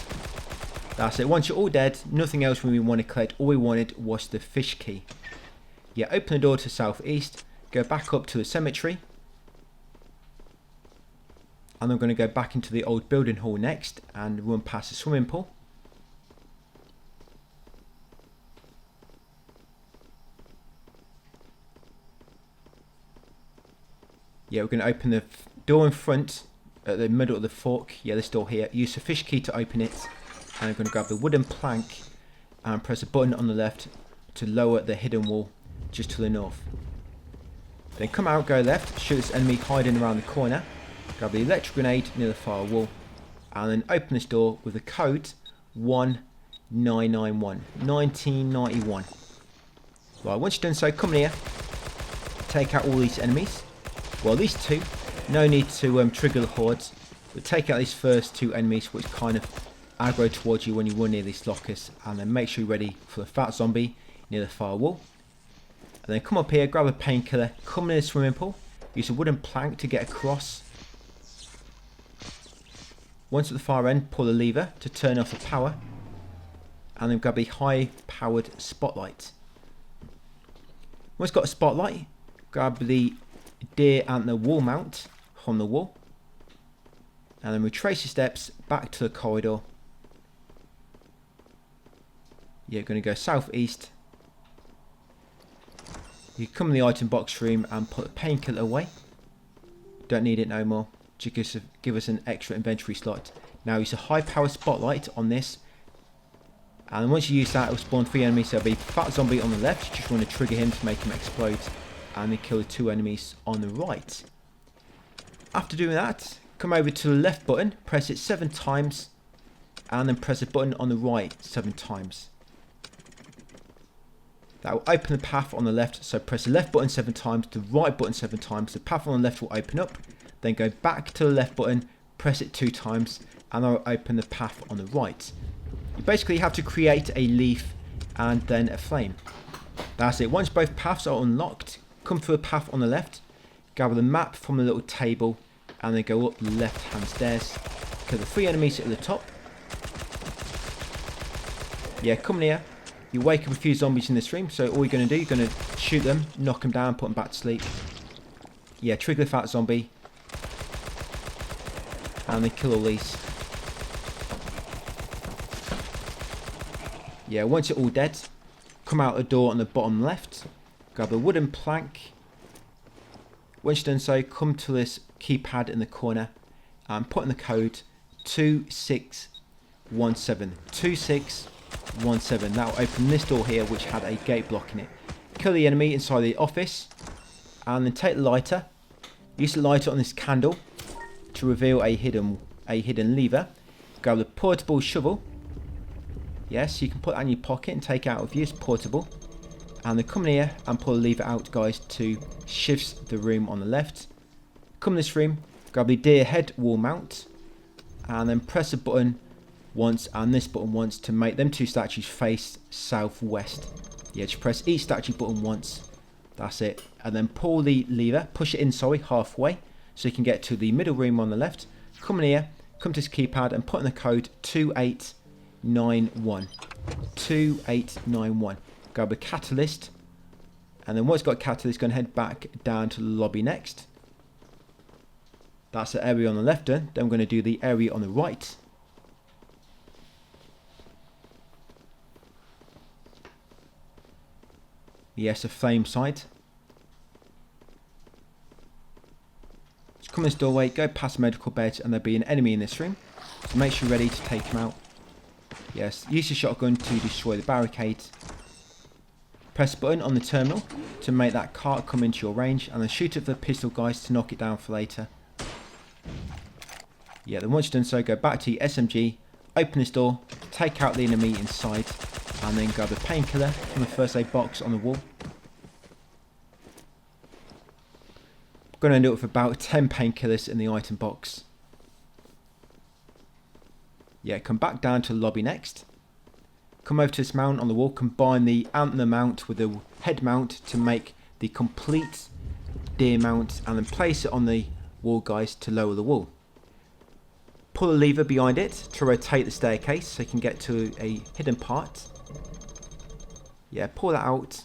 That's it. Once you're all dead, nothing else we want to collect. All we wanted was the fish key. Yeah, open the door to southeast, go back up to the cemetery. And I'm going to go back into the old building hall next and run past the swimming pool. Yeah, we're going to open the door in front at the middle of the fork. Yeah, this door here. Use the fish key to open it. And I'm going to grab the wooden plank and press a button on the left to lower the hidden wall just to the north. Then come out, go left, shoot this enemy hiding around the corner. Grab the electric grenade near the far wall, and then open this door with the code 1991. Right, once you've done so, come in here, take out all these enemies. Well, these two. No need to trigger the hordes. But take out these first two enemies which kind of aggro towards you when you run near these lockers. And then make sure you're ready for the fat zombie near the far wall. And then come up here, grab a painkiller, come in the swimming pool. Use a wooden plank to get across. Once at the far end, pull the lever to turn off the power. And then grab a high powered spotlight. Once you've got a spotlight, grab the deer antler wall mount from the wall. And then retrace your steps back to the corridor. You're going to go southeast. You come in the item box room and put the painkiller away. Don't need it no more. Just give us an extra inventory slot. Now use a high power spotlight on this. And once you use that, it will spawn 3 enemies. There'll be a fat zombie on the left. You just want to trigger him to make him explode. And then kill the 2 enemies on the right. After doing that, come over to the left button. Press it 7 times. And then press the button on the right 7 times. That will open the path on the left. So press the left button 7 times, the right button 7 times. The path on the left will open up. Then go back to the left button, press it 2 times, and that will open the path on the right. You basically have to create a leaf and then a flame. That's it. Once both paths are unlocked, come through the path on the left, gather the map from the little table, and then go up the left hand stairs. Kill the 3 enemies at the top. Yeah, come near. You wake up a few zombies in this room, so all you're going to do, you're going to shoot them, knock them down, put them back to sleep. Yeah, trigger the fat zombie. And then kill all these. Yeah, once you're all dead, come out the door on the bottom left. Grab a wooden plank. Once you've done so, come to this keypad in the corner and put in the code 2617. 2617. That will open this door here, which had a gate block in it. Kill the enemy inside the office. And then take the lighter. Use the lighter on this candle to reveal a hidden lever. Grab the portable shovel. Yes, you can put that in your pocket and take it out with you. It's portable. And then come in here and pull the lever out, guys, to shift the room on the left. Come in this room, grab the deer head wall mount, and then press the button once and this button once to make them 2 statues face southwest. Yeah, just press each statue button once. That's it. And then pull the lever, push it in, halfway, so you can get to the middle room on the left. Come in here, come to this keypad and put in the code 2891. 2891. Grab a catalyst. And then once you've got a catalyst, go and head back down to the lobby next. That's the area on the left done. Then we're going to do the area on the right. Yes, a flame side. Just come in this doorway, go past medical beds, and there'll be an enemy in this room. So make sure you're ready to take him out. Yes, use your shotgun to destroy the barricades. Press the button on the terminal to make that cart come into your range, and then shoot it for the pistol guys to knock it down for later. Yeah, then once you've done so, go back to your SMG, open this door, take out the enemy inside, and then grab a painkiller from the first aid box on the wall. I'm going to end up with about 10 painkillers in the item box. Yeah, come back down to the lobby next. Come over to this mount on the wall, combine the antler mount with the head mount to make the complete deer mount, and then place it on the wall, guys, to lower the wall. Pull the lever behind it to rotate the staircase so you can get to a hidden part. Yeah, pull that out,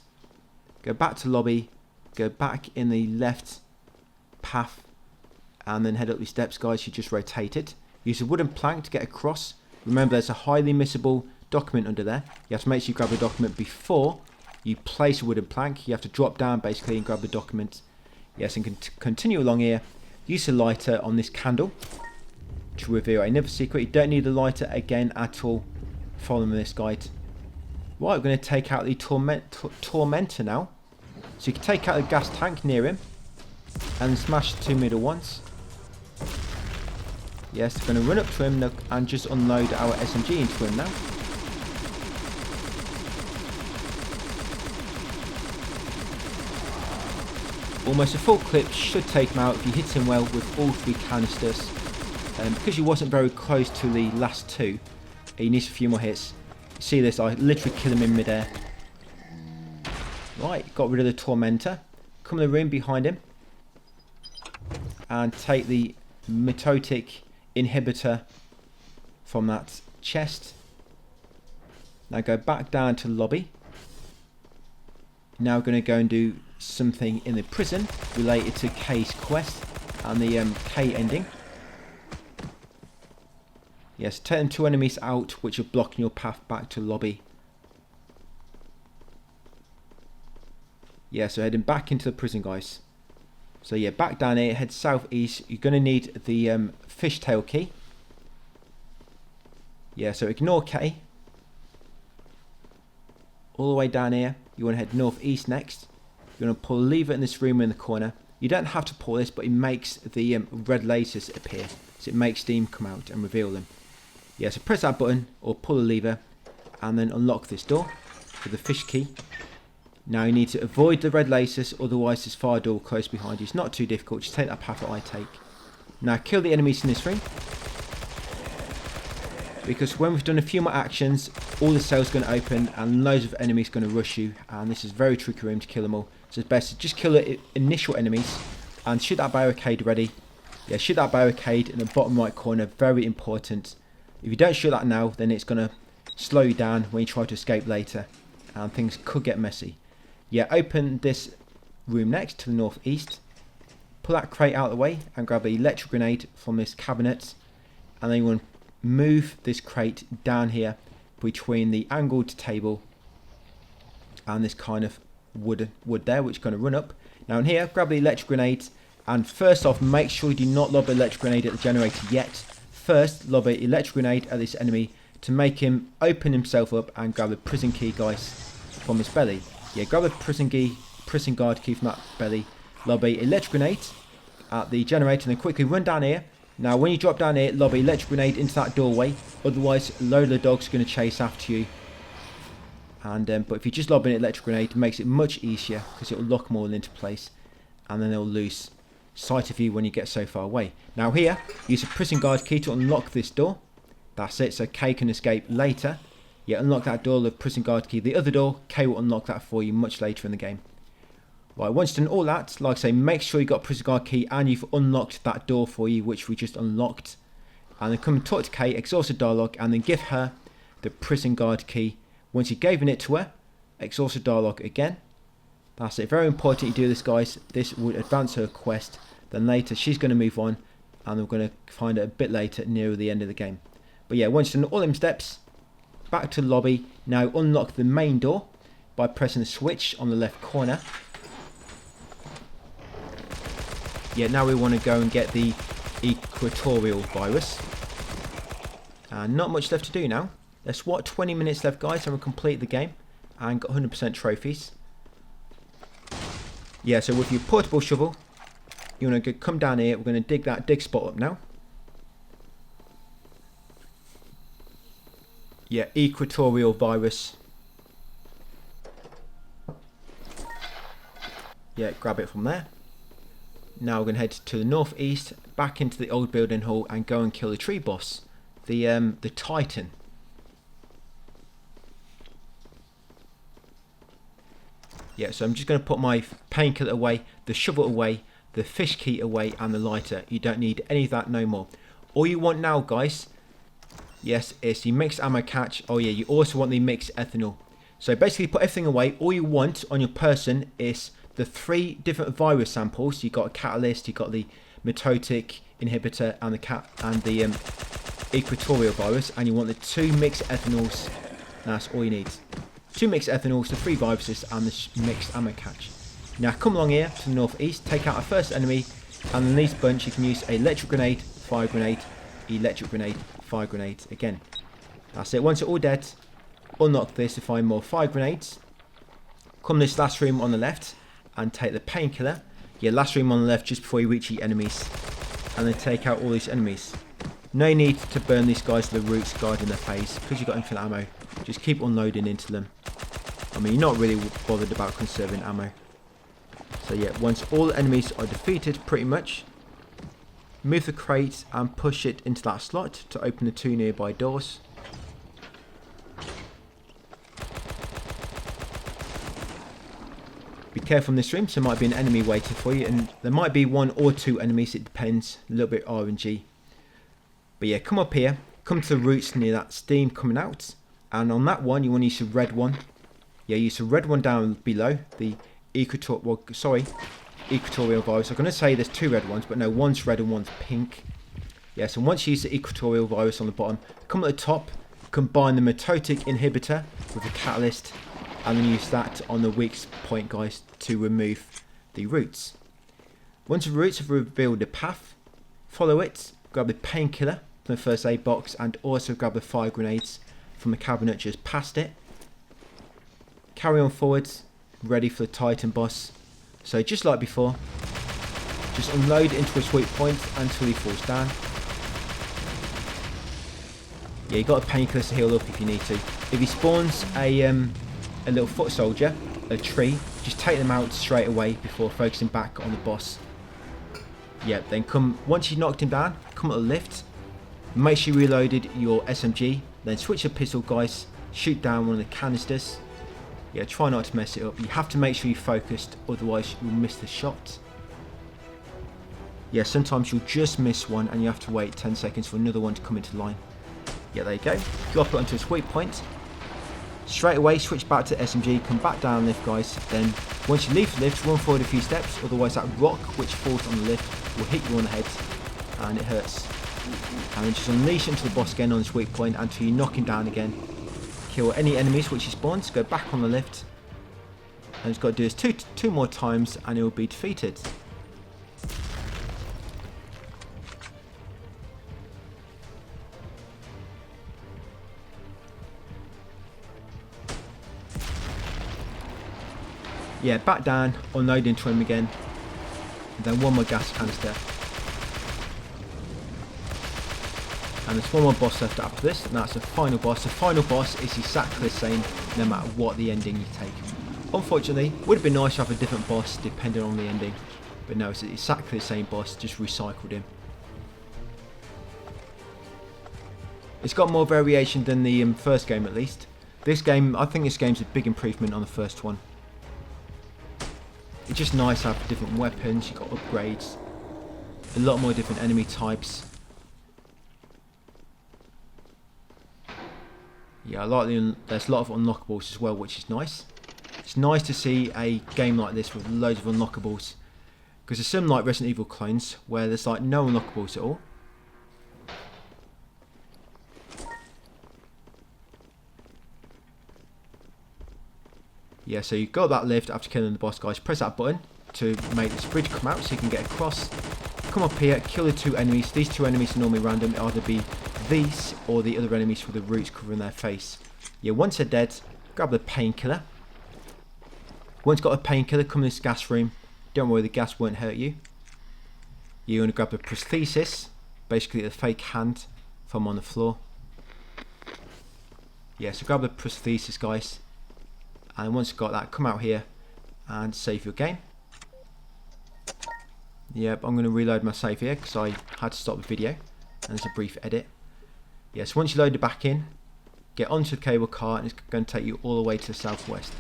go back to lobby, go back in the left path, and then head up these steps, guys. You just rotate it. Use a wooden plank to get across. Remember, there's a highly missable document under there. You have to make sure you grab the document before you place a wooden plank. You have to drop down basically and grab the document. Yes, and continue along here. Use a lighter on this candle to reveal another secret. You don't need the lighter again at all. Following this guide. Right, we're going to take out the Tormentor now. So you can take out the gas tank near him and smash the 2 middle ones. Yes, we're going to run up to him and just unload our SMG into him now. Almost a full clip should take him out if you hit him well with all 3 canisters. Because he wasn't very close to the last 2, he needs a few more hits. See this, I literally kill him in midair. Right, got rid of the Tormentor. Come in the room behind him. And take the mitotic inhibitor from that chest. Now go back down to the lobby. Now we're going to go and do something in the prison related to K's quest and the K ending. Yes, take them 2 enemies out which are blocking your path back to the lobby. Yeah, so heading back into the prison, guys. So yeah, back down here, head southeast. You're going to need the fishtail key. Yeah, so ignore K. All the way down here, you want to head northeast next. You're going to pull a lever in this room in the corner. You don't have to pull this, but it makes the red lasers appear. So it makes steam come out and reveal them. Yeah, so press that button or pull the lever and then unlock this door with the fish key. Now you need to avoid the red lasers, otherwise this fire door close behind you. It's not too difficult, just take that path that I take. Now kill the enemies in this room. Because when we've done a few more actions, all the cells are going to open and loads of enemies are going to rush you. And this is a very tricky room to kill them all. So it's best to just kill the initial enemies and shoot that barricade ready. Yeah, shoot that barricade in the bottom right corner, very important. If you don't shoot that now, then it's going to slow you down when you try to escape later. And things could get messy. Yeah, open this room next to the northeast. Pull that crate out of the way and grab an electric grenade from this cabinet. And then you want to move this crate down here between the angled table and this kind of wood there, which is going to run up. Now in here, grab the electric grenade. And first off, make sure you do not lob an electric grenade at the generator yet. First, lob an electric grenade at this enemy to make him open himself up and grab the prison key, guys, from his belly. Yeah, grab the prison guard key from that belly, lob an electric grenade at the generator, and then quickly run down here. Now, when you drop down here, lob an electric grenade into that doorway. Otherwise, a load of the dogs are going to chase after you. And but if you just lob an electric grenade, it makes it much easier because it will lock them all into place, and then they'll lose sight of you when you get so far away. Now here, use a prison guard key to unlock this door. That's it, so K can escape later. Yeah, unlock that door, the prison guard key. The other door, K will unlock that for you much later in the game. Right, once you've done all that, like I say, make sure you got prison guard key and you've unlocked that door for you, which we just unlocked. And then come and talk to K, exhaust the dialogue, and then give her the prison guard key. Once you've given it to her, exhaust the dialogue again. That's it. Very important you do this, guys. This would advance her quest. Then later she's going to move on, and we're going to find it a bit later nearer the end of the game. But yeah, once you've done all them steps, back to the lobby. Now unlock the main door by pressing the switch on the left corner. Yeah, now we want to go and get the equatorial virus. And not much left to do now. There's what, 20 minutes left, guys, and we'll complete the game and got 100% trophies. Yeah, so with your portable shovel, you want to come down here. We're going to dig that dig spot up now. Yeah, equatorial virus. Yeah, grab it from there. Now we're going to head to the northeast, back into the old building hall, and go and kill the tree boss, the Titan. Yeah, so I'm just going to put my painkiller away, the shovel away, the fish key away, and the lighter. You don't need any of that no more. All you want now, guys, yes, is the mixed ammo catch. Oh yeah, you also want the mixed ethanol. So basically put everything away. All you want on your person is the 3 different virus samples. You got a catalyst, you got the mitotic inhibitor, and the equatorial virus, and you want the 2 mixed ethanols. That's all you need. 2 mixed ethanols, the 3 viruses, and the mixed ammo catch. Now come along here to the northeast, take out our first enemy, and in this bunch you can use a electric grenade, fire grenade, electric grenade, fire grenade again. That's it. Once you're all dead, unlock this to find more fire grenades. Come this last room on the left and take the painkiller. Yeah, last room on the left just before you reach the enemies, and then take out all these enemies. No need to burn these guys to the roots guarding their face because you've got infinite ammo. Just keep unloading into them. I mean, you're not really bothered about conserving ammo. So yeah, once all enemies are defeated pretty much, move the crate and push it into that slot to open the 2 nearby doors. Be careful in this room, so there might be an enemy waiting for you, and there might be 1 or 2 enemies, it depends, a little bit RNG. But yeah, come up here, come to the roots near that steam coming out, and on that one you want to use the red one. Yeah, use the red one down below, the equatorial virus. I'm going to say there's 2 red ones, but no, one's red and one's pink. Yeah, so once you use the equatorial virus on the bottom, come at the top, combine the mitotic inhibitor with the catalyst, and then use that on the weak point, guys, to remove the roots. Once the roots have revealed the path, follow it, grab the painkiller from the first aid box, and also grab the fire grenades from the cabinet just past it. Carry on forwards, ready for the Titan boss. So just like before, just unload into a sweet point until he falls down. Yeah, you got a painkiller to heal up if you need to. If he spawns a little foot soldier, a tree, just take them out straight away before focusing back on the boss. Yeah, then once you've knocked him down, come at the lift, make sure you reloaded your SMG, then switch your pistol, guys, shoot down one of the canisters. Yeah, try not to mess it up. You have to make sure you're focused, otherwise you'll miss the shot. Yeah, sometimes you'll just miss one and you have to wait 10 seconds for another one to come into line. Yeah, there you go. Drop it onto a sweet point. Straight away, switch back to SMG, come back down lift, guys. Then, once you leave the lift, run forward a few steps, otherwise that rock which falls on the lift will hit you on the head, and it hurts. And then just unleash into the boss again on the sweet point until you knock him down again. Kill any enemies which he spawns, go back on the lift, and he's got to do this two more times, and he will be defeated. Yeah, back down, unload into him again, and then 1 more gas canister. And there's 1 more boss left after this, and that's the final boss. The final boss is exactly the same no matter what the ending you take. Unfortunately, it would have been nice to have a different boss depending on the ending, but no, it's exactly the same boss, just recycled him. It's got more variation than the first game at least. This game, I think this game's a big improvement on the first one. It's just nice to have different weapons, you've got upgrades, a lot more different enemy types. Yeah, I like there's a lot of unlockables as well, which is nice. It's nice to see a game like this with loads of unlockables, because there's some like Resident Evil clones where there's like no unlockables at all. Yeah, so you got that lift after killing the boss, guys. Press that button to make this bridge come out so you can get across. Come up here, kill the 2 enemies. These 2 enemies are normally random. It'll either be these or the other enemies with the roots covering their face. Yeah, once they're dead, grab the painkiller. Once got a painkiller, come in this gas room. Don't worry, the gas won't hurt you. You want to grab the prosthesis, basically the fake hand from on the floor. Yeah, so grab the prosthesis, guys. And once you've got that, come out here and save your game. Yep, I'm going to reload my save here because I had to stop the video and there's a brief edit. Yeah, so once you load it back in, get onto the cable car and it's going to take you all the way to the southwest.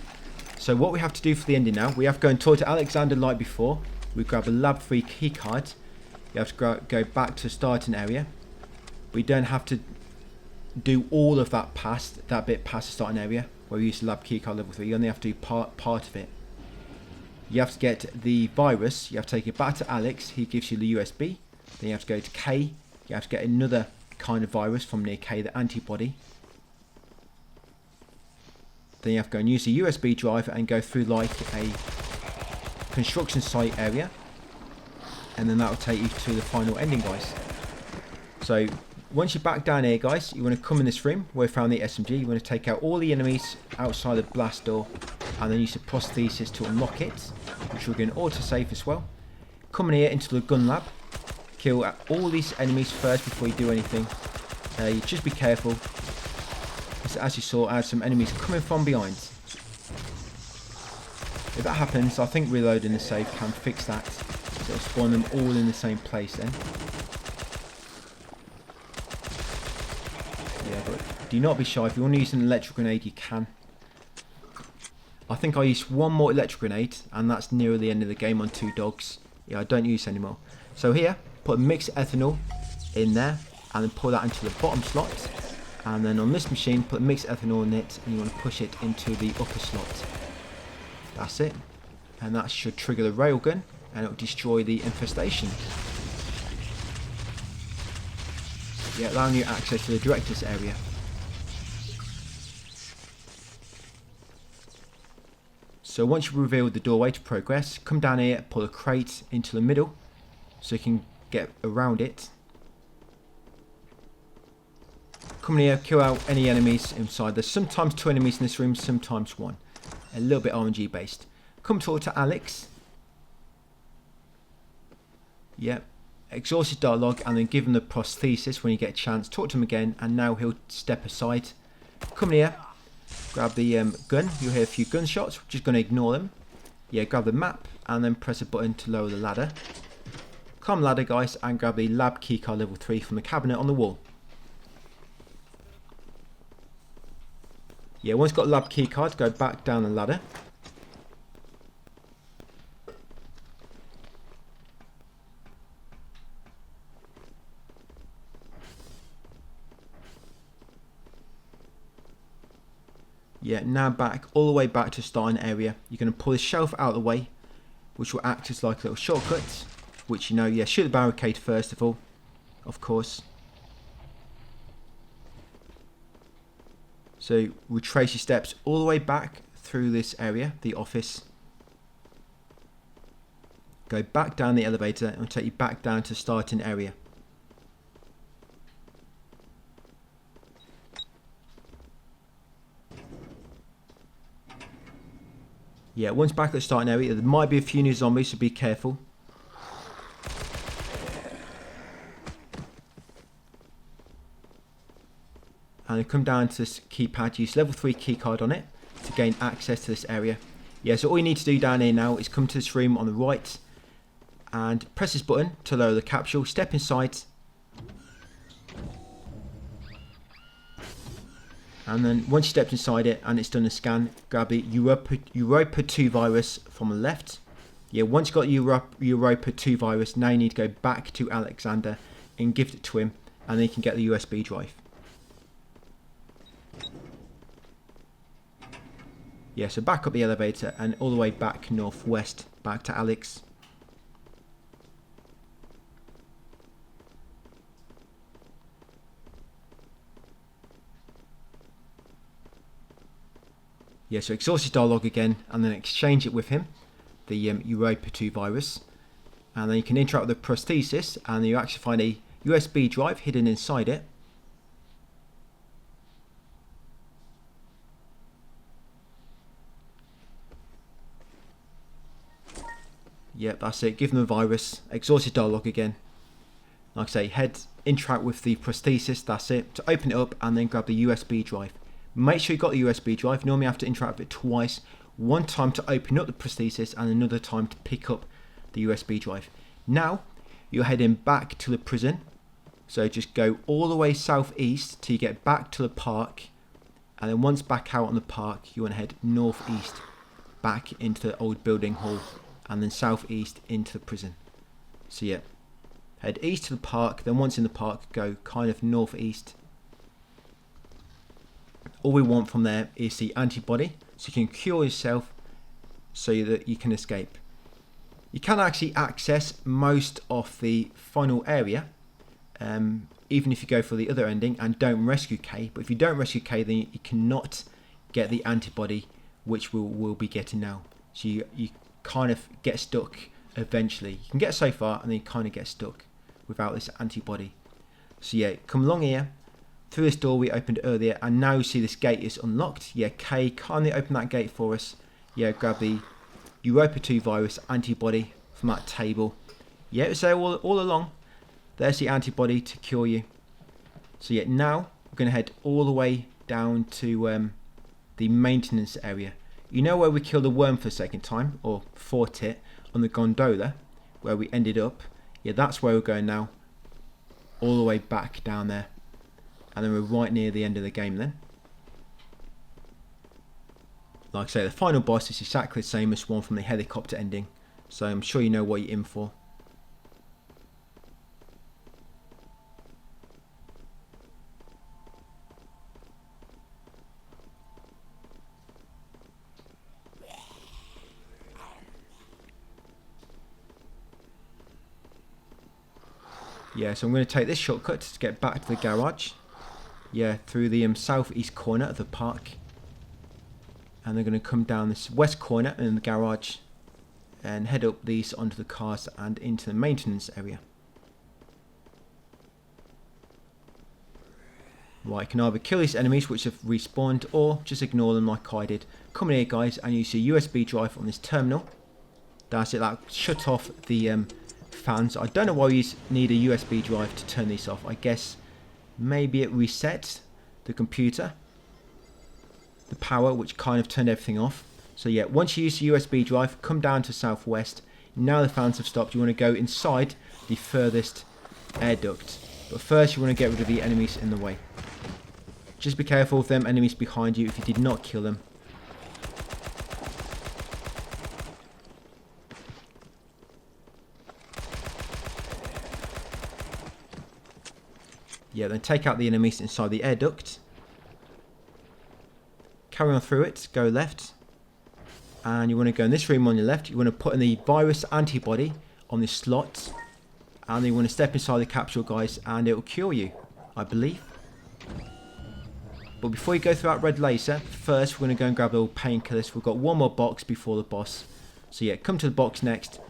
So what we have to do for the ending now, we have to go and talk to Alexander like before. We grab a lab 3 keycard. You have to go back to the starting area. We don't have to do all of that bit past the starting area where we use the lab keycard level 3. You only have to do part of it. You have to get the virus, you have to take it back to Alex, he gives you the USB. Then you have to go to K, you have to get another kind of virus from near K, the antibody. Then you have to go and use the USB drive and go through like a construction site area. And then that will take you to the final ending, guys. So once you're back down here, guys, you want to come in this room where we found the SMG. You want to take out all the enemies outside the blast door and then use the prosthesis to unlock it, which we're going to auto-save as well. Come in here into the gun lab. Kill all these enemies first before you do anything. You just be careful. As you saw, I had some enemies coming from behind. If that happens, I think reloading the save can fix that. So it'll spawn them all in the same place then. Yeah, but do not be shy. If you want to use an electric grenade, you can. I think I used one more electric grenade, and that's near the end of the game on 2 dogs. Yeah, I don't use anymore. So here, put a mixed ethanol in there, and then pull that into the bottom slot. And then on this machine, put mixed ethanol in it, and you want to push it into the upper slot. That's it. And that should trigger the railgun, and it will destroy the infestation. Yeah, allowing you access to the director's area. So once you've revealed the doorway to progress, come down here, pull a crate into the middle, so you can get around it. Come in here, kill out any enemies inside. There's sometimes 2 enemies in this room, sometimes 1. A little bit RNG based. Come talk to Alex. Yep. Exhaust his dialogue and then give him the prosthesis when you get a chance. Talk to him again and now he'll step aside. Come in here. Grab the gun. You'll hear a few gunshots. We're just going to ignore them. Yeah, grab the map and then press a button to lower the ladder. Climb the ladder, guys, and grab the lab keycard level 3 from the cabinet on the wall. Yeah, once you've got lab keycard, go back down the ladder. Yeah, now back, all the way back to starting area. You're going to pull the shelf out of the way, which will act as like a little shortcut, which you know, yeah, shoot the barricade first of all, of course. So retrace your steps all the way back through this area, the office. Go back down the elevator and it'll take you back down to starting area. Yeah, once back at the starting area, there might be a few new zombies, so be careful. And then come down to this keypad, use level 3 keycard on it to gain access to this area. Yeah, so all you need to do down here now is come to this room on the right and press this button to lower the capsule, step inside. And then once you stepped inside it and it's done a scan, grab the Europa 2 virus from the left. Yeah, once you've got Europa 2 virus, now you need to go back to Alexander and give it to him, and then you can get the USB drive. Yeah, so back up the elevator and all the way back northwest, back to Alex. Yeah, so exhaust his dialogue again and then exchange it with him, the Europa 2 virus. And then you can interact with the prosthesis and you actually find a USB drive hidden inside it. Yep, that's it. Give them the virus. Exhaust his dialogue again. Like I say, interact with the prosthesis. That's it. To open it up and then grab the USB drive. Make sure you got the USB drive. Normally you have to interact with it twice. One time to open up the prosthesis and another time to pick up the USB drive. Now you're heading back to the prison. So just go all the way southeast till you get back to the park. And then once back out on the park, you want to head northeast back into the old building hall. And then southeast into the prison. So yeah, head east to the park, then once in the park, go kind of northeast. All we want from there is the antibody, so you can cure yourself so that you can escape. You can actually access most of the final area, even if you go for the other ending and don't rescue K. But if you don't rescue K, then you cannot get the antibody, which we'll be getting now. So you kind of get stuck eventually. You can get so far and then you kind of get stuck without this antibody. So yeah, come along here through this door we opened earlier, and now you see this gate is unlocked. Yeah, Kay, kindly open that gate for us. Yeah, grab the Europa 2 virus antibody from that table. Yeah, it's there all along. There's the antibody to cure you. So yeah, now we're going to head all the way down to the maintenance area. You know where we killed the worm for the second time, or fought it, on the gondola, where we ended up? Yeah, that's where we're going now. All the way back down there. And then we're right near the end of the game then. Like I say, the final boss is exactly the same as one from the helicopter ending. So I'm sure you know what you're in for. Yeah, so I'm going to take this shortcut to get back to the garage. Yeah, through the southeast corner of the park. And they're going to come down this west corner in the garage and head up these onto the cars and into the maintenance area. Right, you can either kill these enemies which have respawned or just ignore them like I did. Come in here guys and use your USB drive on this terminal. That's it, that shut off the fans. I don't know why you need a USB drive to turn these off. I guess maybe it resets the computer, the power, which kind of turned everything off. So yeah, once you use the USB drive, come down to southwest. Now the fans have stopped, you want to go inside the furthest air duct. But first you want to get rid of the enemies in the way. Just be careful of them enemies behind you if you did not kill them. Yeah, then take out the enemies inside the air duct. Carry on through it, go left. And you want to go in this room on your left. You want to put in the virus antibody on this slot. And then you want to step inside the capsule, guys, and it will cure you, I believe. But before you go through that red laser, first we're going to go and grab the old painkillers. We've got one more box before the boss. So yeah, come to the box next.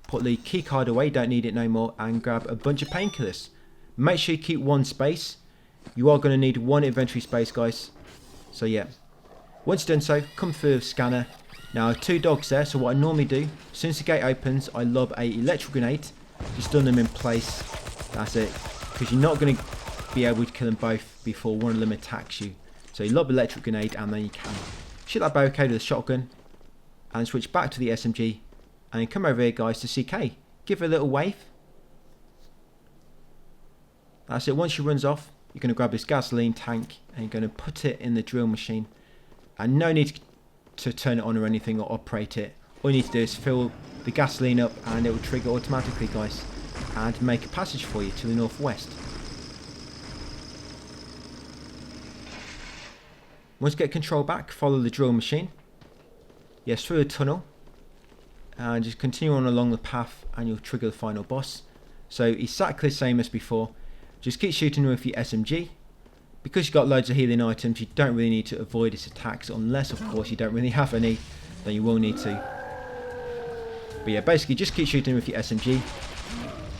Put the key card away, don't need it no more. And grab a bunch of painkillers. Make sure you keep one space. You are going to need one inventory space, guys. So yeah, once you've done so, come through the scanner. Now, 2 dogs there, so what I normally do, as soon as the gate opens, I lob a electrical grenade. Just stun them in place. That's it. Because you're not going to be able to kill them both before one of them attacks you. So you lob electric grenade and then you can shoot that barricade with a shotgun. And switch back to the SMG. And then come over here, guys, to CK. Give it a little wave. That's it. Once she runs off, you're going to grab this gasoline tank and you're going to put it in the drill machine. And no need to turn it on or anything or operate it. All you need to do is fill the gasoline up and it will trigger automatically, guys, and make a passage for you to the northwest. Once you get control back, follow the drill machine. Yes, through the tunnel. And just continue on along the path and you'll trigger the final boss. So exactly the same as before. Just keep shooting with your SMG. Because you've got loads of healing items, you don't really need to avoid its attacks, unless of course you don't really have any, then you will need to. But yeah, basically just keep shooting with your SMG,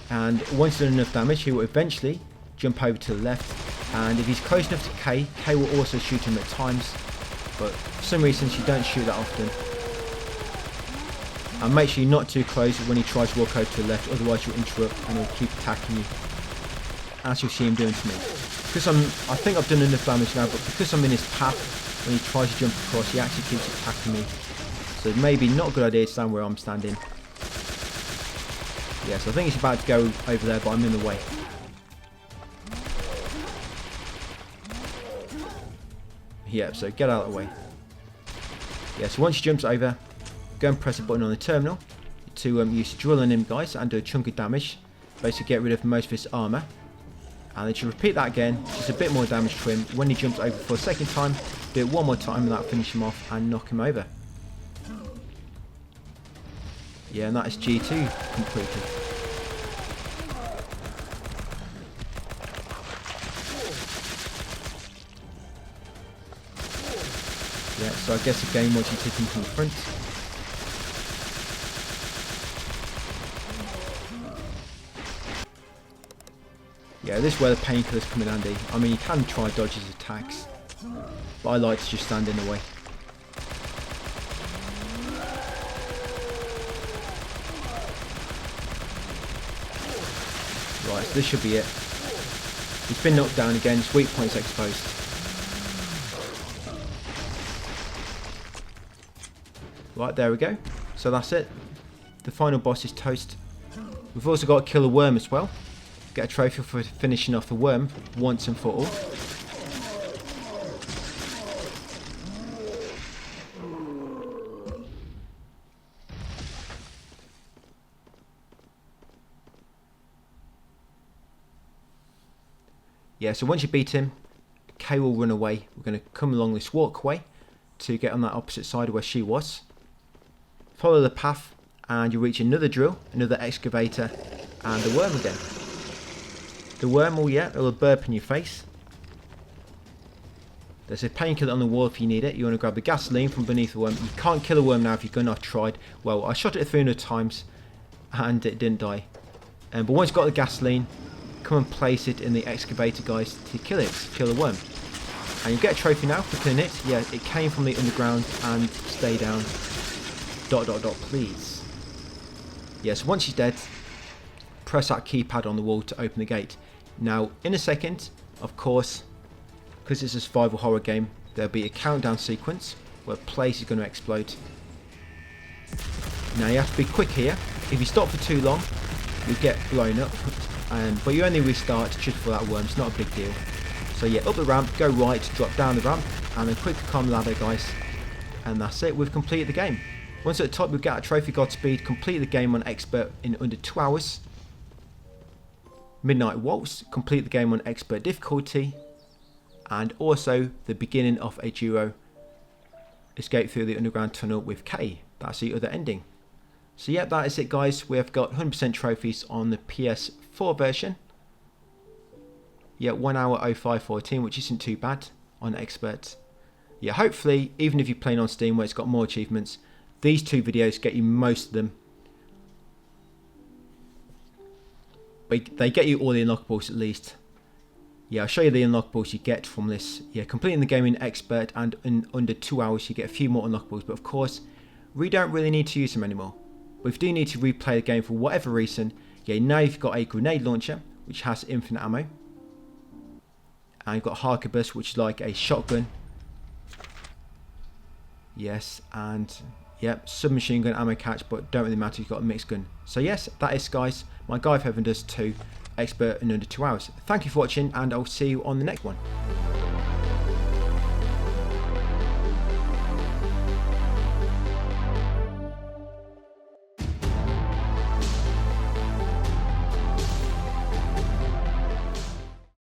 and once you've done enough damage, he will eventually jump over to the left, and if he's close enough to K, K will also shoot him at times, but for some reasons you don't shoot that often. And make sure you're not too close when he tries to walk over to the left, otherwise you'll interrupt and he'll keep attacking you, as you'll see him doing to me. Because I think I've done enough damage now, but because I'm in his path, when he tries to jump across, he actually keeps attacking me. So maybe not a good idea to stand where I'm standing. Yeah, so I think he's about to go over there, but I'm in the way. Yeah, so get out of the way. Yeah, so once he jumps over, go and press a button on the terminal to use drilling him, guys, and do a chunk of damage. Basically get rid of most of his armour. And then you repeat that again, just a bit more damage to him. When he jumps over for a second time, do it one more time and that'll finish him off and knock him over. Yeah, and that is G2 completed. Yeah, so I guess again once you take him from the front. Yeah, this is where the painkillers come in handy. I mean, you can try dodge his attacks, but I like to just stand in the way. Right, so this should be it. He's been knocked down again, his weak points exposed. Right, there we go. So that's it. The final boss is toast. We've also got to kill a worm as well. Get a trophy for finishing off the worm once and for all. Yeah, so once you beat him, Kay will run away. We're going to come along this walkway to get on that opposite side where she was. Follow the path and you reach another drill, another excavator, and the worm again. The worm it'll burp in your face. There's a painkiller on the wall if you need it. You want to grab the gasoline from beneath the worm. You can't kill a worm now if your gun I've tried. Well, I shot it 300 times and it didn't die. But once you've got the gasoline, come and place it in the excavator, guys, to kill the worm. And you get a trophy now for killing it. Yeah, it came from the underground and stay down. ... please. Yeah, so once she's dead, press that keypad on the wall to open the gate. Now, in a second, of course, because it's a survival horror game, there'll be a countdown sequence where a place is going to explode. Now, you have to be quick here. If you stop for too long, you get blown up. But you only restart just for that worm. It's not a big deal. So yeah, up the ramp, go right, drop down the ramp, and then quickly climb the ladder, guys. And that's it. We've completed the game. Once at the top, we've got a trophy Godspeed. Complete the game on Expert in under 2 hours. Midnight Waltz. Complete the game on Expert difficulty. And also the beginning of a duo. Escape through the underground tunnel with Kay. That's the other ending. So yeah, that is it, guys. We have got 100% trophies on the PS4 version. Yeah, 1 hour 05:14, which isn't too bad on Expert. Yeah, hopefully, even if you're playing on Steam where it's got more achievements, these 2 videos get you most of them. But they get you all the unlockables at least. Yeah, I'll show you the unlockables you get from this. Yeah, completing the game in Expert and in under 2 hours you get a few more unlockables. But of course, we don't really need to use them anymore. But if you do need to replay the game for whatever reason, yeah, now you've got a grenade launcher, which has infinite ammo. And you've got Harkebus, which is like a shotgun. Yes, and yep, submachine gun ammo catch, but don't really matter, you've got a mixed gun. So yes, that is, guys, my Guy of Heaven does 2, Expert in under 2 hours. Thank you for watching, and I'll see you on the next one.